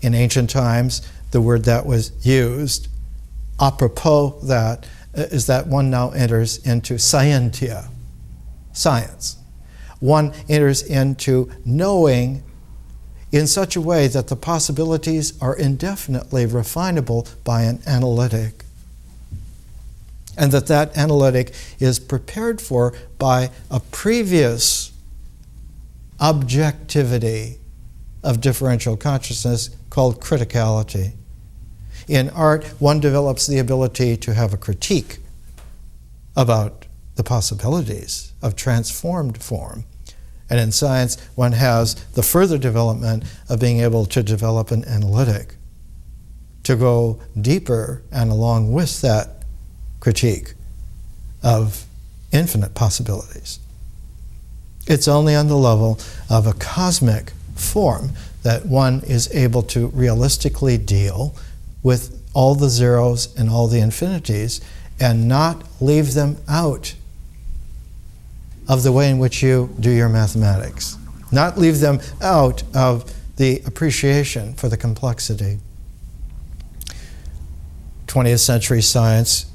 In ancient times, the word that was used, apropos that, is that one now enters into scientia, science. One enters into knowing in such a way that the possibilities are indefinitely refinable by an analytic. And that analytic is prepared for by a previous objectivity of differential consciousness called criticality. In art, one develops the ability to have a critique about the possibilities of transformed form. And in science, one has the further development of being able to develop an analytic, to go deeper and along with that critique of infinite possibilities. It's only on the level of a cosmic form that one is able to realistically deal with all the zeros and all the infinities and not leave them out of the way in which you do your mathematics. Not leave them out of the appreciation for the complexity. 20th century science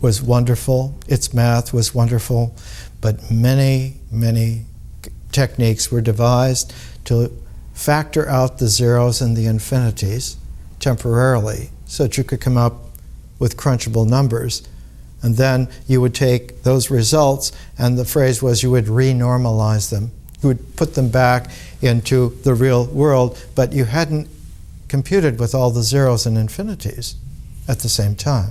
was wonderful, its math was wonderful, but many, many techniques were devised to factor out the zeros and the infinities temporarily so that you could come up with crunchable numbers. And then you would take those results, and the phrase was you would renormalize them. You would put them back into the real world, but you hadn't computed with all the zeros and infinities at the same time.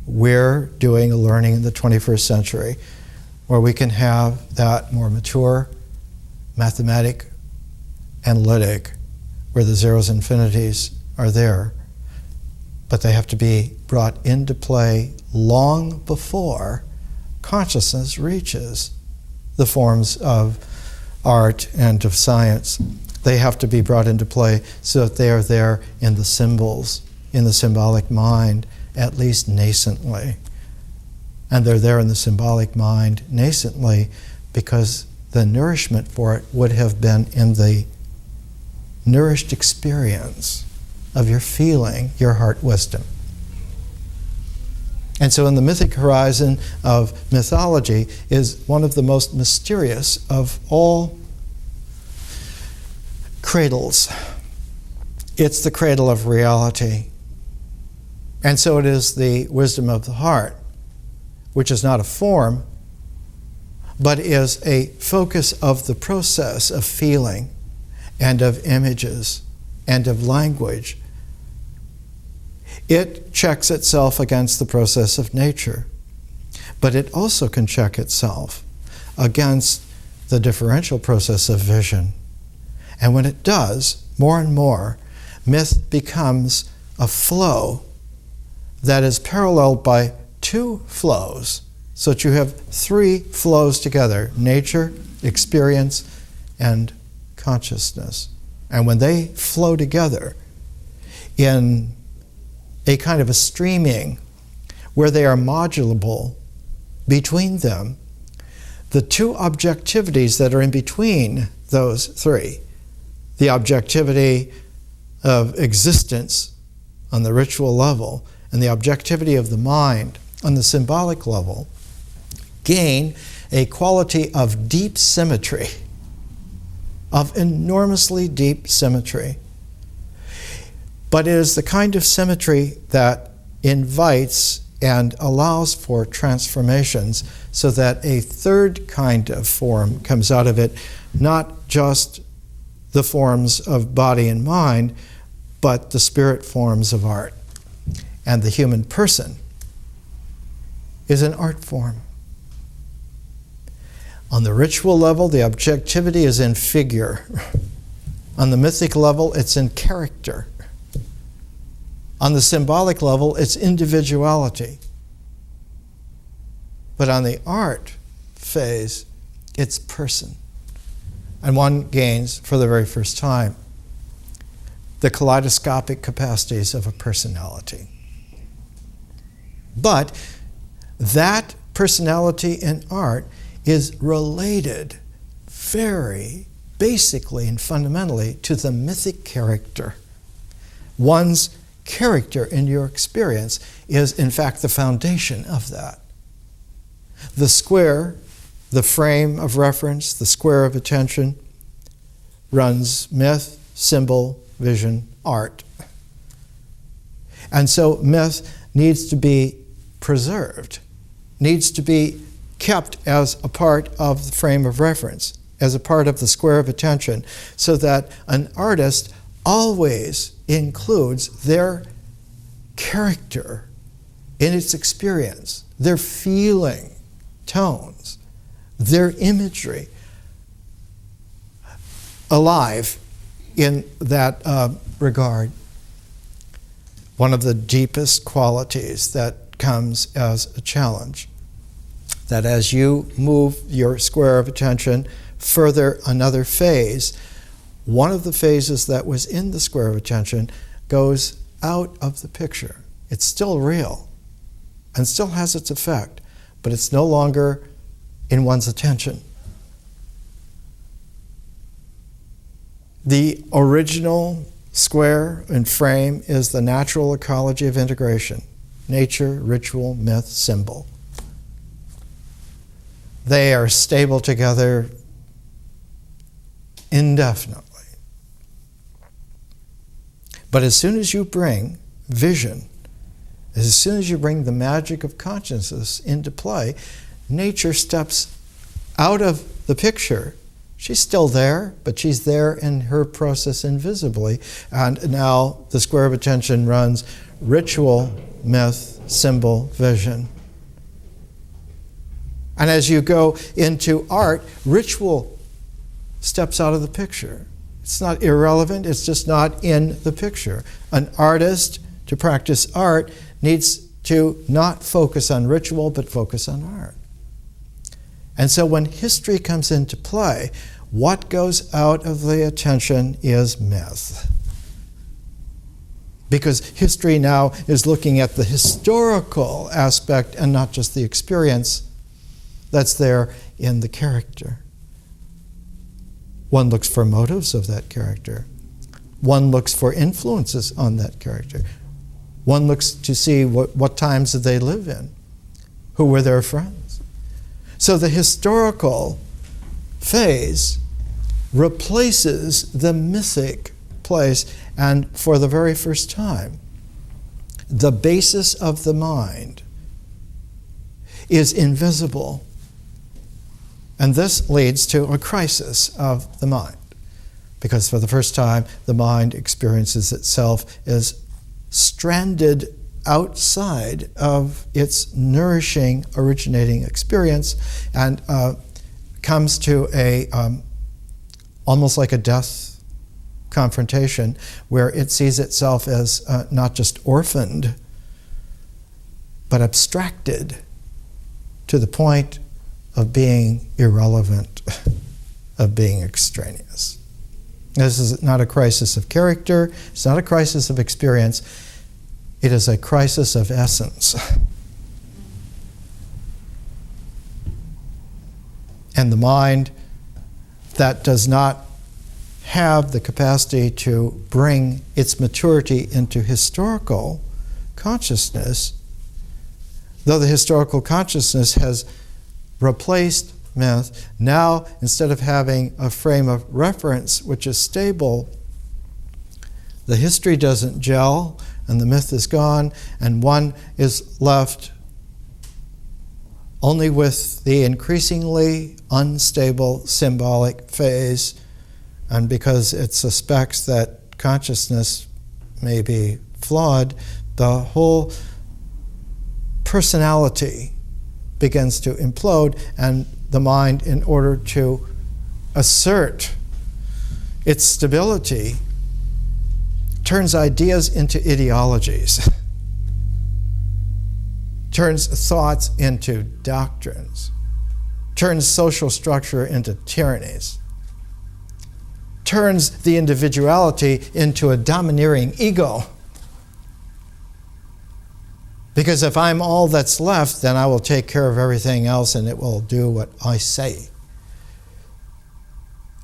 We're doing a learning in the 21st century where we can have that more mature, mathematic, analytic, where the zeros and infinities are there, but they have to be brought into play long before consciousness reaches the forms of art and of science. They have to be brought into play so that they are there in the symbols, in the symbolic mind, at least nascently. And they're there in the symbolic mind nascently because the nourishment for it would have been in the nourished experience of your feeling, your heart wisdom. And so in the mythic horizon of mythology is one of the most mysterious of all cradles. It's the cradle of reality. And so it is the wisdom of the heart, which is not a form, but is a focus of the process of feeling and of images and of language. It checks itself against the process of nature, but it also can check itself against the differential process of vision. And when it does, more and more, myth becomes a flow that is paralleled by two flows, so that you have three flows together: nature, experience, and consciousness. And when they flow together in a kind of a streaming where they are modulable between them, the two objectivities that are in between those three, the objectivity of existence on the ritual level and the objectivity of the mind on the symbolic level, gain a quality of deep symmetry, of enormously deep symmetry. But it is the kind of symmetry that invites and allows for transformations, so that a third kind of form comes out of it, not just the forms of body and mind, but the spirit forms of art. And the human person is an art form. On the ritual level, the objectivity is in figure. On the mythic level, it's in character. On the symbolic level, it's individuality. But on the art phase, it's person. And one gains, for the very first time, the kaleidoscopic capacities of a personality. But that personality in art is related very basically and fundamentally to the mythic character. One's character in your experience is, in fact, the foundation of that. The square, the frame of reference, the square of attention, runs myth, symbol, vision, art. And so myth needs to be preserved, needs to be kept as a part of the frame of reference, as a part of the square of attention, so that an artist always includes their character in its experience, their feeling, tones, their imagery, alive in that regard. One of the deepest qualities that comes as a challenge, that as you move your square of attention further another phase, one of the phases that was in the square of attention goes out of the picture. It's still real and still has its effect, but it's no longer in one's attention. The original square and frame is the natural ecology of integration: nature, ritual, myth, symbol. They are stable together indefinitely. But as soon as you bring vision, as soon as you bring the magic of consciousness into play, nature steps out of the picture. She's still there, but she's there in her process invisibly. And now the square of attention runs ritual, myth, symbol, vision. And as you go into art, ritual steps out of the picture. It's not irrelevant, it's just not in the picture. An artist, to practice art, needs to not focus on ritual, but focus on art. And so when history comes into play, what goes out of the attention is myth. Because history now is looking at the historical aspect and not just the experience that's there in the character. One looks for motives of that character. One looks for influences on that character. One looks to see what times did they live in, who were their friends. So the historical phase replaces the mythic place, and for the very first time, the basis of the mind is invisible. And this leads to a crisis of the mind, because for the first time, the mind experiences itself as stranded outside of its nourishing, originating experience, and comes to a almost like a death confrontation where it sees itself as not just orphaned, but abstracted to the point of being irrelevant, of being extraneous. This is not a crisis of character, it's not a crisis of experience, it is a crisis of essence. And the mind that does not have the capacity to bring its maturity into historical consciousness, though the historical consciousness has replaced myth, now instead of having a frame of reference which is stable, the history doesn't gel and the myth is gone, and one is left only with the increasingly unstable symbolic phase. And because it suspects that consciousness may be flawed, the whole personality begins to implode, and the mind, in order to assert its stability, turns ideas into ideologies, turns thoughts into doctrines, turns social structure into tyrannies, turns the individuality into a domineering ego. Because if I'm all that's left, then I will take care of everything else and it will do what I say.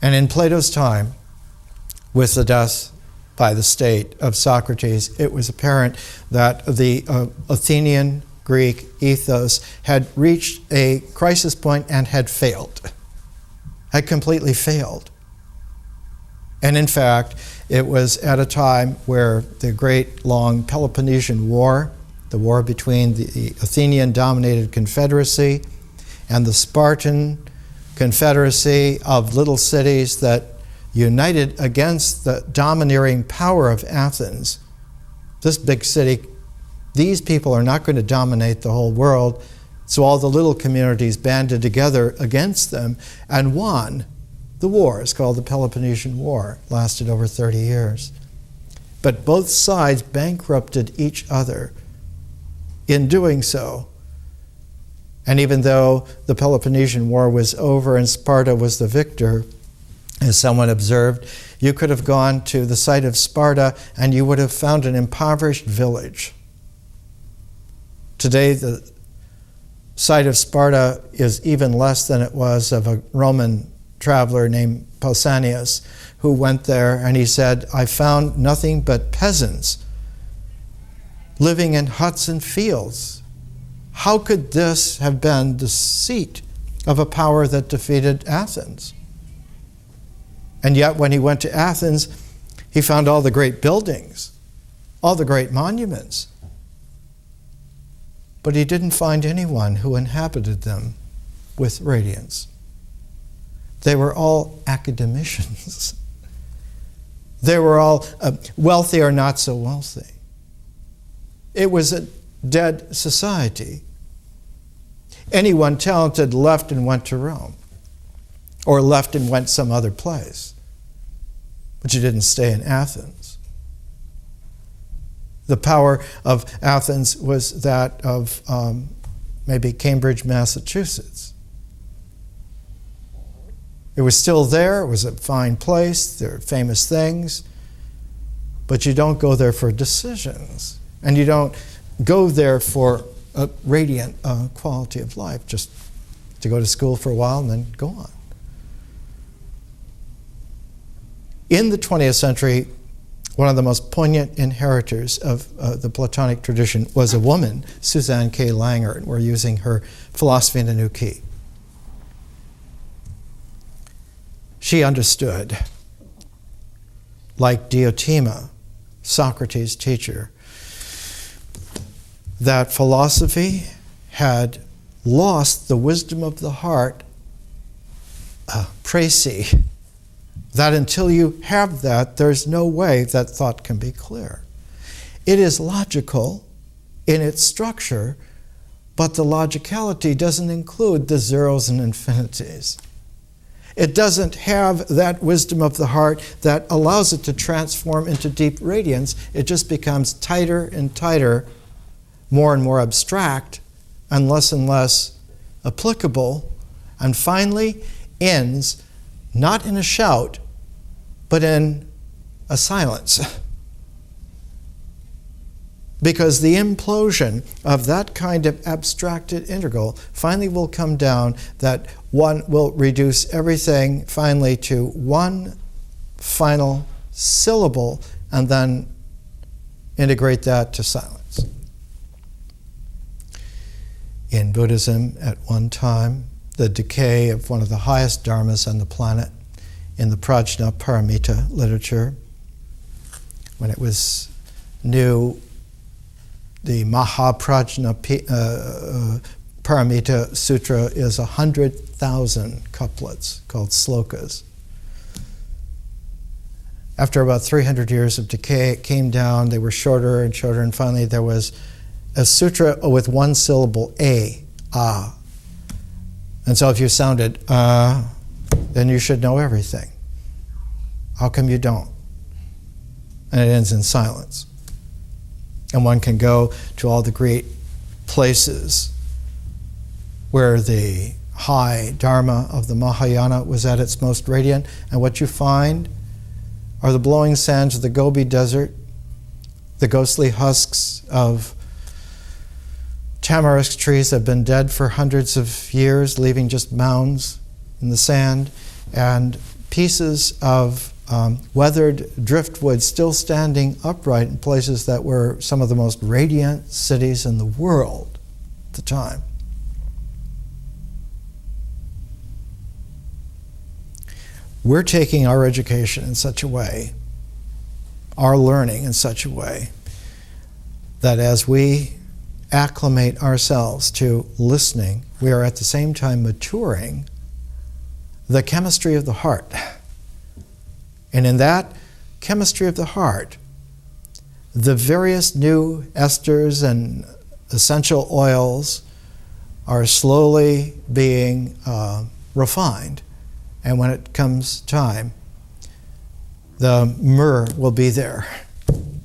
And in Plato's time, with the death by the state of Socrates, it was apparent that the Athenian Greek ethos had reached a crisis point and had failed, had completely failed. And in fact, it was at a time where the great long Peloponnesian War, the war between the Athenian-dominated confederacy and the Spartan confederacy of little cities that united against the domineering power of Athens. This big city, these people are not going to dominate the whole world, so all the little communities banded together against them and won the war. It's called the Peloponnesian War. It lasted over 30 years. But both sides bankrupted each other in doing so. And even though the Peloponnesian War was over and Sparta was the victor, as someone observed, you could have gone to the site of Sparta and you would have found an impoverished village. Today, the site of Sparta is even less than it was of a Roman traveler named Pausanias, who went there and he said, I found nothing but peasants living in huts and fields. How could this have been the seat of a power that defeated Athens? And yet when he went to Athens, he found all the great buildings, all the great monuments. But he didn't find anyone who inhabited them with radiance. They were all academicians. They were all wealthy or not so wealthy. It was a dead society. Anyone talented left and went to Rome, or left and went some other place. But you didn't stay in Athens. The power of Athens was that of maybe Cambridge, Massachusetts. It was still there. It was a fine place. There are famous things. But you don't go there for decisions. And you don't go there for a radiant quality of life, just to go to school for a while and then go on. In the 20th century, one of the most poignant inheritors of the Platonic tradition was a woman, Susanne K. Langer, and we're using her Philosophy in a New Key. She understood, like Diotima, Socrates' teacher, that philosophy had lost the wisdom of the heart, précis, that until you have that, there's no way that thought can be clear. It is logical in its structure, but the logicality doesn't include the zeros and infinities. It doesn't have that wisdom of the heart that allows it to transform into deep radiance. It just becomes tighter and tighter, more and more abstract, and less applicable, and finally ends not in a shout, but in a silence. Because the implosion of that kind of abstracted integral finally will come down that one will reduce everything finally to one final syllable and then integrate that to silence. In Buddhism, at one time, the decay of one of the highest dharmas on the planet, in the Prajna Paramita literature, when it was new, the Mahaprajna Paramita Sutra is 100,000 couplets called slokas. After about 300 years of decay, it came down. They were shorter and shorter, and finally there was a sutra with one syllable, a. And so if you sounded then you should know everything. How come you don't? And it ends in silence. And one can go to all the great places where the high Dharma of the Mahayana was at its most radiant, and what you find are the blowing sands of the Gobi Desert, the ghostly husks of tamarisk trees that have been dead for hundreds of years, leaving just mounds in the sand, and pieces of weathered driftwood still standing upright in places that were some of the most radiant cities in the world at the time. We're taking our education in such a way, our learning in such a way, that as we acclimate ourselves to listening, we are at the same time maturing the chemistry of the heart. And in that chemistry of the heart, the various new esters and essential oils are slowly being refined. And when it comes time, the myrrh will be there.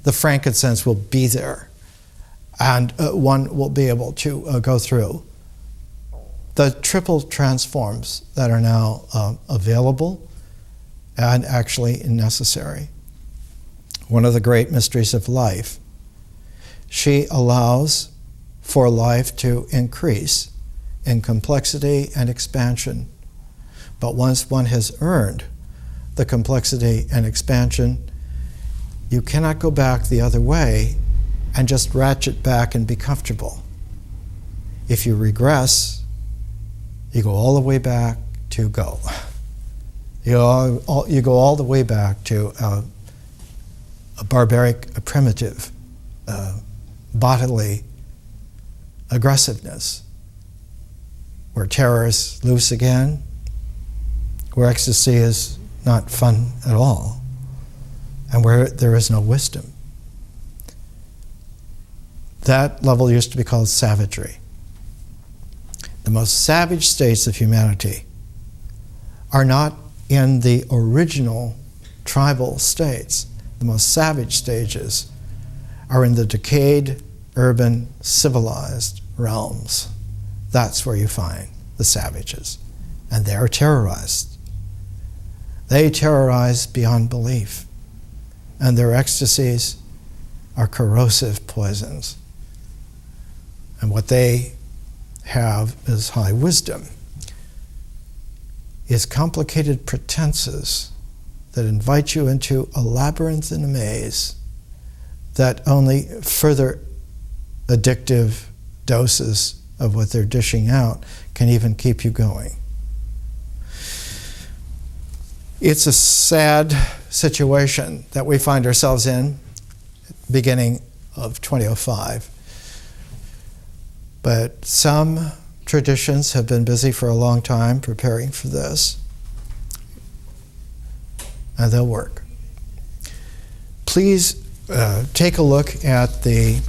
The frankincense will be there. And one will be able to go through the triple transforms that are now available and actually necessary. One of the great mysteries of life, she allows for life to increase in complexity and expansion. But once one has earned the complexity and expansion, you cannot go back the other way and just ratchet back and be comfortable. If you regress, you go all the way back to go. You go all the way back to a barbaric, a primitive, bodily aggressiveness, where terror is loose again, where ecstasy is not fun at all, and where there is no wisdom. That level used to be called savagery. The most savage states of humanity are not in the original tribal states. The most savage stages are in the decayed, urban, civilized realms. That's where you find the savages. And they're terrorized. They terrorize beyond belief. And their ecstasies are corrosive poisons. And what they have is high wisdom. Is complicated pretenses that invite you into a labyrinth and a maze that only further addictive doses of what they're dishing out can even keep you going. It's a sad situation that we find ourselves in at the beginning of 2005. But some traditions have been busy for a long time preparing for this, and they'll work. Please take a look at the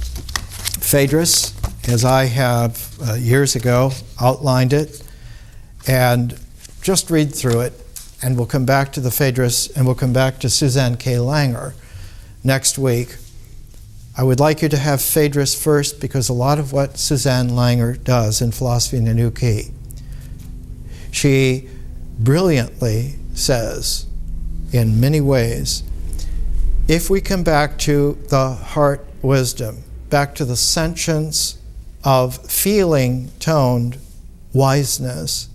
Phaedrus, as I have years ago outlined it, and just read through it and we'll come back to the Phaedrus, and we'll come back to Susanne K. Langer next week. I would like you to have Phaedrus first, because a lot of what Susanne Langer does in Philosophy in a New Key, she brilliantly says, in many ways, if we come back to the heart wisdom, back to the sentience of feeling-toned wiseness,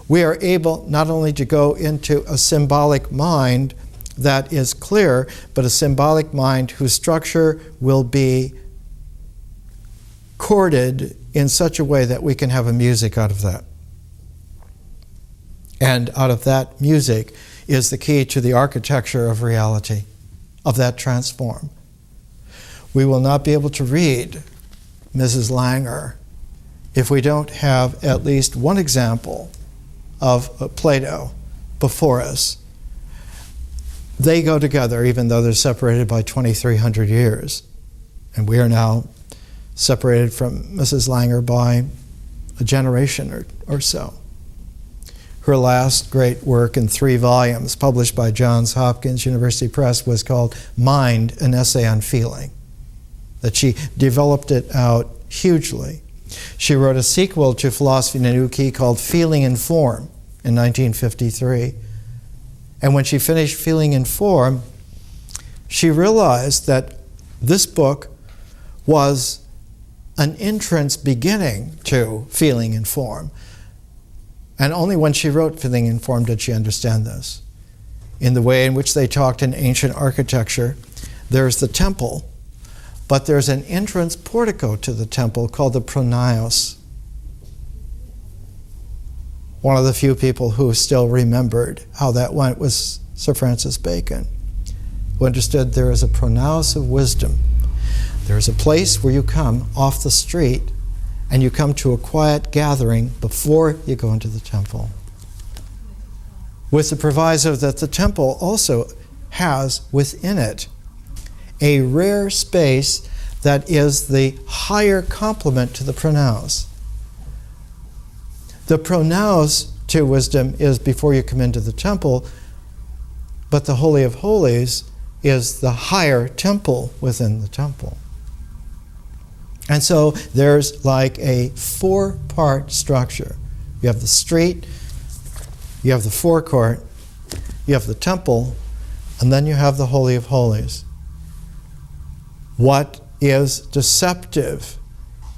we are able not only to go into a symbolic mind that is clear, but a symbolic mind whose structure will be chorded in such a way that we can have a music out of that. And out of that music is the key to the architecture of reality, of that transform. We will not be able to read Mrs. Langer if we don't have at least one example of Plato before us. They go together, even though they're separated by 2,300 years. And we are now separated from Mrs. Langer by a generation or so. Her last great work in 3 volumes, published by Johns Hopkins University Press, was called Mind, an Essay on Feeling. That she developed it out hugely. She wrote a sequel to Philosophy in a New Key called Feeling in Form in 1953. And when she finished Feeling in Form, she realized that this book was an entrance beginning to Feeling in Form. And only when she wrote Feeling in Form did she understand this. In the way in which they talked in ancient architecture, there's the temple, but there's an entrance portico to the temple called the pronaos. One of the few people who still remembered how that went was Sir Francis Bacon, who understood there is a pronaos of wisdom. There's a place where you come off the street and you come to a quiet gathering before you go into the temple. With the proviso that the temple also has within it a rare space that is the higher complement to the pronaos. The pronaos to wisdom is before you come into the temple, but the Holy of Holies is the higher temple within the temple. And so there's like a 4-part structure. You have the street, you have the forecourt, you have the temple, and then you have the Holy of Holies. What is deceptive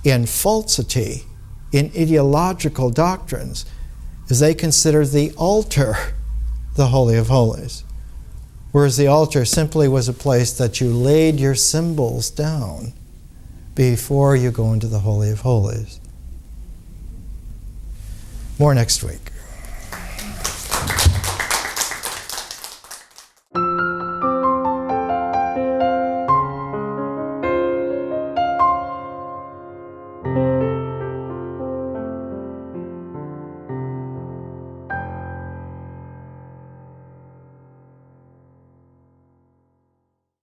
in falsity, in ideological doctrines, is they consider the altar the Holy of Holies, whereas the altar simply was a place that you laid your symbols down before you go into the Holy of Holies. More next week.